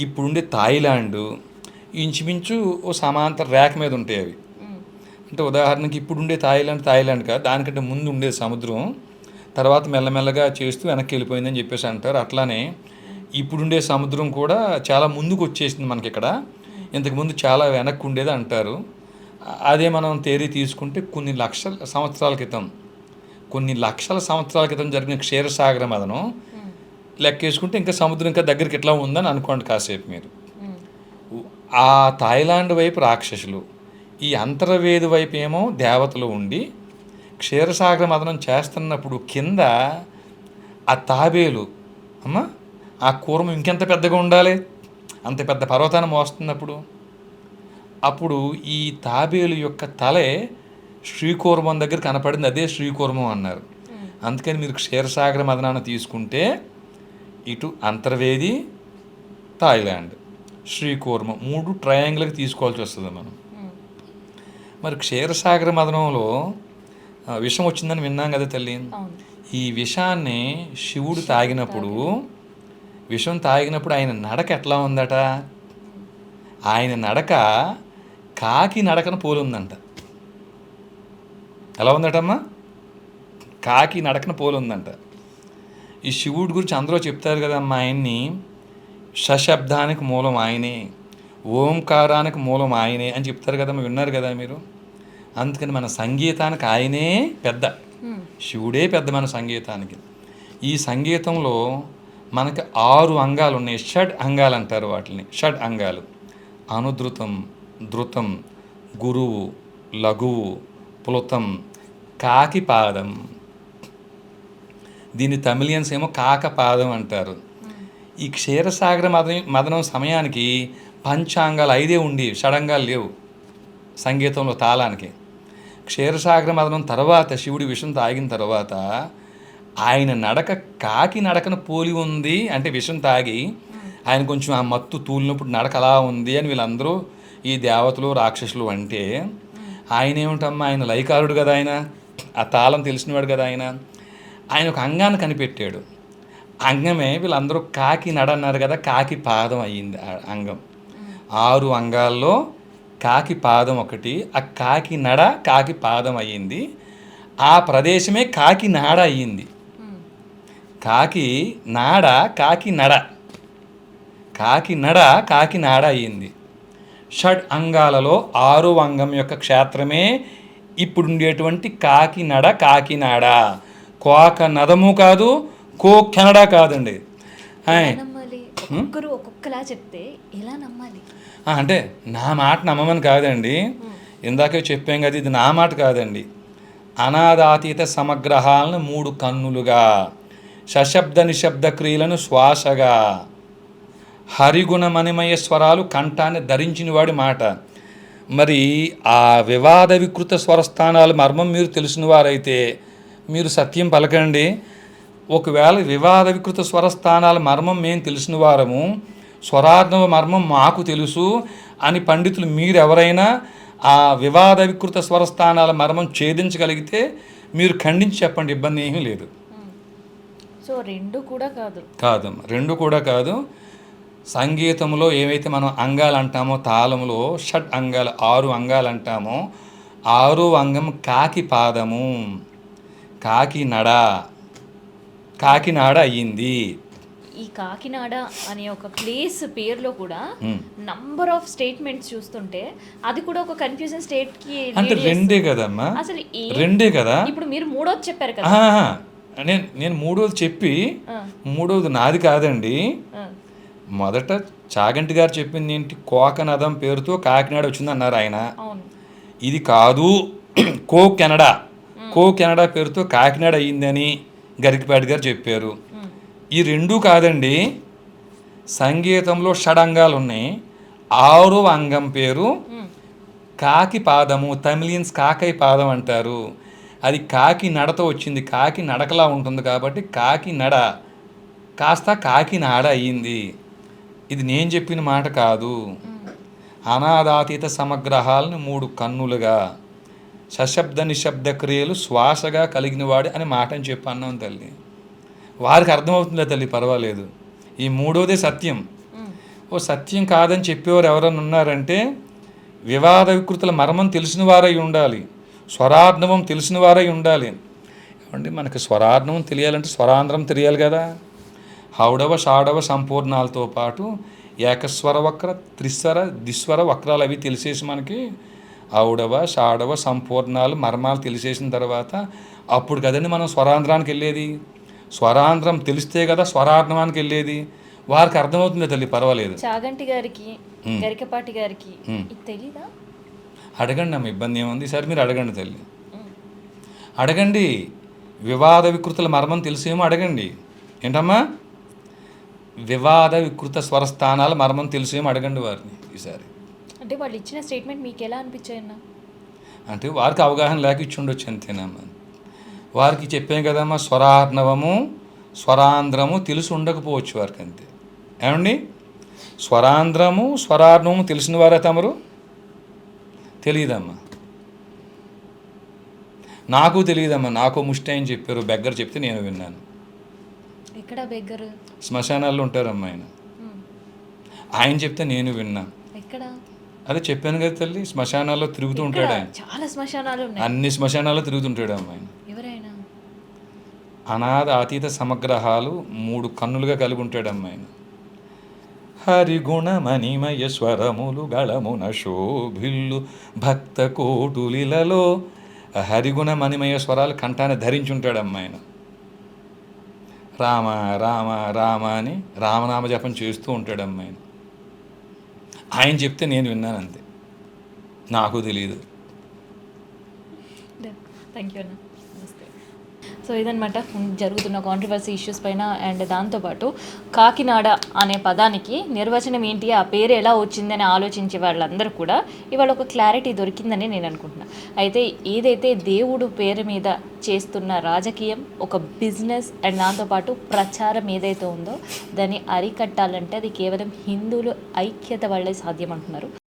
ఇప్పుడుండే థాయిలాండ్ ఇంచుమించు ఓ సమాంతర రేఖ మీద ఉంటాయి అవి. అంటే ఉదాహరణకి ఇప్పుడుండే థాయిలాండ్ కాదు, దానికంటే ముందు ఉండేది సముద్రం, తర్వాత మెల్లమెల్లగా చేస్తూ వెనక్కి వెళ్ళిపోయిందని చెప్పేసి అంటారు. అట్లానే ఇప్పుడుండే సముద్రం కూడా చాలా ముందుకు వచ్చేసింది మనకి ఇక్కడ, ఇంతకుముందు చాలా వెనక్కి ఉండేది అంటారు. అదే మనం థియరీ తీసుకుంటే కొన్ని లక్షల సంవత్సరాల క్రితం జరిగిన క్షీరసాగర మదనం లెక్కేసుకుంటే ఇంకా సముద్రం ఇంకా దగ్గరికి ఎట్లా ఉందని అనుకోండి కాసేపు మీరు. ఆ థాయిలాండ్ వైపు రాక్షసులు, ఈ అంతర్వేది వైపు ఏమో దేవతలు ఉండి క్షీరసాగర మదనం చేస్తున్నప్పుడు కింద ఆ తాబేలు అమ్మ ఆ కూర్మం ఇంకెంత పెద్దగా ఉండాలి, అంత పెద్ద పర్వతాన్ని మోస్తున్నప్పుడు. అప్పుడు ఈ తాబేలు యొక్క తలే శ్రీకూర్మం దగ్గర కనపడింది, అదే శ్రీకూర్మం అన్నారు. అందుకని మీరు క్షీరసాగర మదనాన్ని తీసుకుంటే ఇటు అంతర్వేది, థాయిలాండ్, శ్రీకూర్మం 3 ట్రయాంగిల్కి తీసుకోవాల్సి వస్తుంది మనం. మరి క్షీరసాగర మదనంలో విషం వచ్చిందని విన్నాం కదా తల్లి. ఈ విషాన్ని శివుడు తాగినప్పుడు ఆయన నడక ఎట్లా ఉందట, ఆయన నడక కాకి నడకను పోలుందంట. ఎలా ఉందటమ్మా? కాకి నడకను పోలుందంట. ఈ శివుడి గురించి అందరూ చెప్తారు కదమ్మా, ఆయన్ని షశబ్దానికి మూలం ఆయనే, ఓంకారానికి మూలం ఆయనే అని చెప్తారు కదమ్మా, విన్నారు కదా మీరు. అందుకని మన సంగీతానికి ఆయనే పెద్ద, శివుడే పెద్ద మన సంగీతానికి. ఈ సంగీతంలో మనకి 6 అంగాలు ఉన్నాయి, షడ్ అంగాలు అంటారు వాటిని. షడ్ అంగాలు అనుధృతం, ధృతం, గురువు, లఘువు, ప్లుతం, కాకి పాదం. దీన్ని తమిళియన్స్ ఏమో కాకపాదం అంటారు. ఈ క్షీరసాగర మదనం సమయానికి పంచాంగాలు 5 ఉండి, షడంగాలు లేవు సంగీతంలో తాళానికి. క్షీరసాగర మదనం తర్వాత శివుడి విషం తాగిన తర్వాత ఆయన నడక కాకి నడకను పోలి ఉంది. అంటే విషం తాగి ఆయన కొంచెం ఆ మత్తు తూలినప్పుడు నడక అలా ఉంది అని వీళ్ళందరూ ఈ దేవతలు రాక్షసులు అంటే, ఆయన ఏమిటమ్మా, ఆయన లయకారుడు కదా, ఆయన ఆ తాళం తెలిసినవాడు కదా, ఆయన ఒక అంగాన్ని కనిపెట్టాడు. అంగమే వీళ్ళందరూ కాకి నడ అన్నారు కదా, కాకి పాదం అయ్యింది ఆ అంగం. 6 అంగాల్లో కాకి పాదం ఒకటి, ఆ కాకి నడ కాకి పాదం అయ్యింది. ఆ ప్రదేశమే కాకి నాడ అయ్యింది. కాకి నాడ కాకి నడ, కాకి నడ కాకి నాడ అయ్యింది. షడ్ అంగాలలో 6వ అంగం యొక్క క్షేత్రమే ఇప్పుడు ఉండేటువంటి కాకినాడ. కాకినాడ కోక నదము కాదు, కోకెనడా కాదండి. నమ్మాలి? ఒక్కొక్కరు ఒక్కొక్కలా చెప్తే ఎలా నమ్మాలి? అంటే నా మాట నమ్మమని కాదండి, ఇందాకే చెప్పాం కదా, ఇది నా మాట కాదండి. అనాదాతీత సమగ్రహాలను 3 కన్నులుగా, సశబ్ద నిశ్శబ్ద క్రియలను శ్వాసగా, హరిగుణమణిమయ స్వరాలు కంఠాన్ని ధరించిన వాడి మాట. మరి ఆ వివాద వికృత స్వరస్థానాల మర్మం మీరు తెలిసిన వారైతే మీరు సత్యం పలకండి. ఒకవేళ వివాద వికృత స్వరస్థానాల మర్మం మేము తెలిసిన వారము, స్వరార్ణవ మర్మం మాకు తెలుసు అని పండితులు మీరు ఎవరైనా ఆ వివాద వికృత స్వరస్థానాల మర్మం ఛేదించగలిగితే మీరు ఖండించి చెప్పండి, ఇబ్బంది ఏమీ లేదు. సో 2 కూడా కాదు? కాదమ్మా, 2 కూడా కాదు. సంగీతంలో ఏవైతే మనం అంగాలు అంటామో, తాళంలో షడ్ అంగాలు 6 అంగాలు అంటామో, 6వ అంగం కాకి పాదము, కాకి నడ, కాకినాడ అయ్యింది. ఈ కాకినాడ అనే ఒక ప్లేస్ పేరులో కూడా నంబర్ ఆఫ్ స్టేట్మెంట్స్ చూస్తుంటే అది కూడా ఒక కన్ఫ్యూజన్ స్టేట్ కి అంటే 2 కదమ్మా, అసలు 2 కదా. ఇప్పుడు మీరు 3వది చెప్పారు కదా. నేను 3వది చెప్పి 3వది నాది కాదండి. మొదట చాగంటి గారు చెప్పింది ఏంటి, కోకనదం పేరుతో కాకినాడ వచ్చింది అన్నారు ఆయన. ఇది కాదు, కో కెనడా పేరుతో కాకినాడ అయ్యిందని గరికపాటి గారు చెప్పారు. ఈ 2 కాదండి. సంగీతంలో షడంగాలు ఉన్నాయి, 6వ అంగం పేరు కాకి పాదము, తమిళియన్స్ కాకై పాదం అంటారు. అది కాకి నడతో వచ్చింది, కాకి నడకలా ఉంటుంది కాబట్టి కాకి నడ కాస్త కాకి నాడ అయ్యింది. ఇది నేను చెప్పిన మాట కాదు. అనాదాతీత సమగ్రహాలను 3 కన్నులుగా, సశబ్ద నిశ్శబ్ద క్రియలు శ్వాసగా కలిగినవాడు అని మాట అని చెప్పి అన్నాం తల్లి. వారికి అర్థమవుతుందా తల్లి, పర్వాలేదు. ఈ 3వదే సత్యం. ఓ సత్యం కాదని చెప్పేవారు ఎవరైనా ఉన్నారంటే వివాద వికృతుల మర్మం తెలిసిన వారై ఉండాలి, స్వరార్ణవం తెలిసిన వారై ఉండాలి. ఏమండి, మనకి స్వరార్ణవం తెలియాలంటే స్వరాంధ్రం తెలియాలి కదా. హౌడవ షాడవ సంపూర్ణాలతో పాటు ఏకస్వర వక్ర, త్రిస్వర, దిస్వర వక్రాలు అవి తెలిసేసి మనకి ఔడవ షాడవ సంపూర్ణాలు మర్మాలు తెలిసేసిన తర్వాత అప్పుడు కదండి మనం స్వరాంధ్రానికి వెళ్ళేది. స్వరాంధ్రం తెలిస్తే కదా స్వరార్ణవానికి వెళ్ళేది. వారికి అర్థమవుతుంది తల్లి, పర్వాలేదు. చాగంటి గారికి, గరికపాటి గారికి తెలీదా? అడగండి అమ్మ, ఇబ్బంది ఏముంది. సరే మీరు అడగండి తల్లి, అడగండి. వివాద వికృతుల మర్మం తెలిసేమో అడగండి. ఏంటమ్మా, వివాద వికృత స్వరస్థానాల మర్మం తెలిసేమో అడగండి వారిని ఈసారి. అంటే వాళ్ళు ఇచ్చిన స్టేట్మెంట్ మీకు ఎలా అనిపించాయన్నా? అంటే వారికి అవగాహన లేక ఇచ్చి ఉండొచ్చు అంతేనమ్మా. వారికి చెప్పాం కదమ్మా, స్వరార్ణవము స్వరాంధ్రము తెలిసి ఉండకపోవచ్చు వారికి, అంతే. ఏమండి, స్వరాంధ్రము స్వరార్ణవము తెలిసిన వారా తమరు? తెలియదమ్మా, నాకు తెలియదమ్మా. నాకు ముష్టి అని చెప్పారు, బెగ్గర చెప్తే నేను విన్నాను. ఎక్కడ బెగ్గరు? శ్మశానాల్లో ఉంటారమ్మా ఆయన. ఆయన చెప్తే నేను విన్నా. ఎక్కడ? అదే చెప్పాను కదా తల్లి, శ్మశానాల్లో తిరుగుతూ ఉంటాడు ఆయన. చాలా శ్మశానాలు ఉన్నాయి. అన్ని శ్మశానాల్లో తిరుగుతుంటాడు అమ్మ ఆయన. ఎవరైనా అనాథ అతీత సమగ్రహాలు 3 కన్నులుగా కలిగి ఉంటాడు అమ్మ ఆయన. హరిగుణమణిమయ స్వరములు గళమున శోభిల్లు భక్త కోటులిలలో, హరిగుణమణిమయ స్వరాలు కంఠాన్ని ధరించుంటాడు అమ్మ ఆయన. రామ రామ రామ అని రామనామ జపం చేస్తూ ఉంటాడు అమ్మ ఆయన. ఆయన చెప్తే నేను విన్నాను, అంతే. నాకు తెలియదు. థ్యాంక్ యూ అన్న. నమస్తే. సో ఇదనమాట జరుగుతున్న కాంట్రవర్సీ ఇష్యూస్ పైన. అండ్ దాంతోపాటు కాకినాడ అనే పదానికి నిర్వచనం ఏంటి, ఆ పేరు ఎలా వచ్చిందని ఆలోచించే వాళ్ళందరూ కూడా ఇవాళ ఒక క్లారిటీ దొరికిందని నేను అనుకుంటున్నా. అయితే ఏదైతే దేవుడు పేరు మీద చేస్తున్న రాజకీయం, ఒక బిజినెస్ అండ్ దాంతోపాటు ప్రచారం ఏదైతే ఉందో దాన్ని అరికట్టాలంటే అది కేవలం హిందువులు ఐక్యత వల్లే సాధ్యం అంటున్నారు.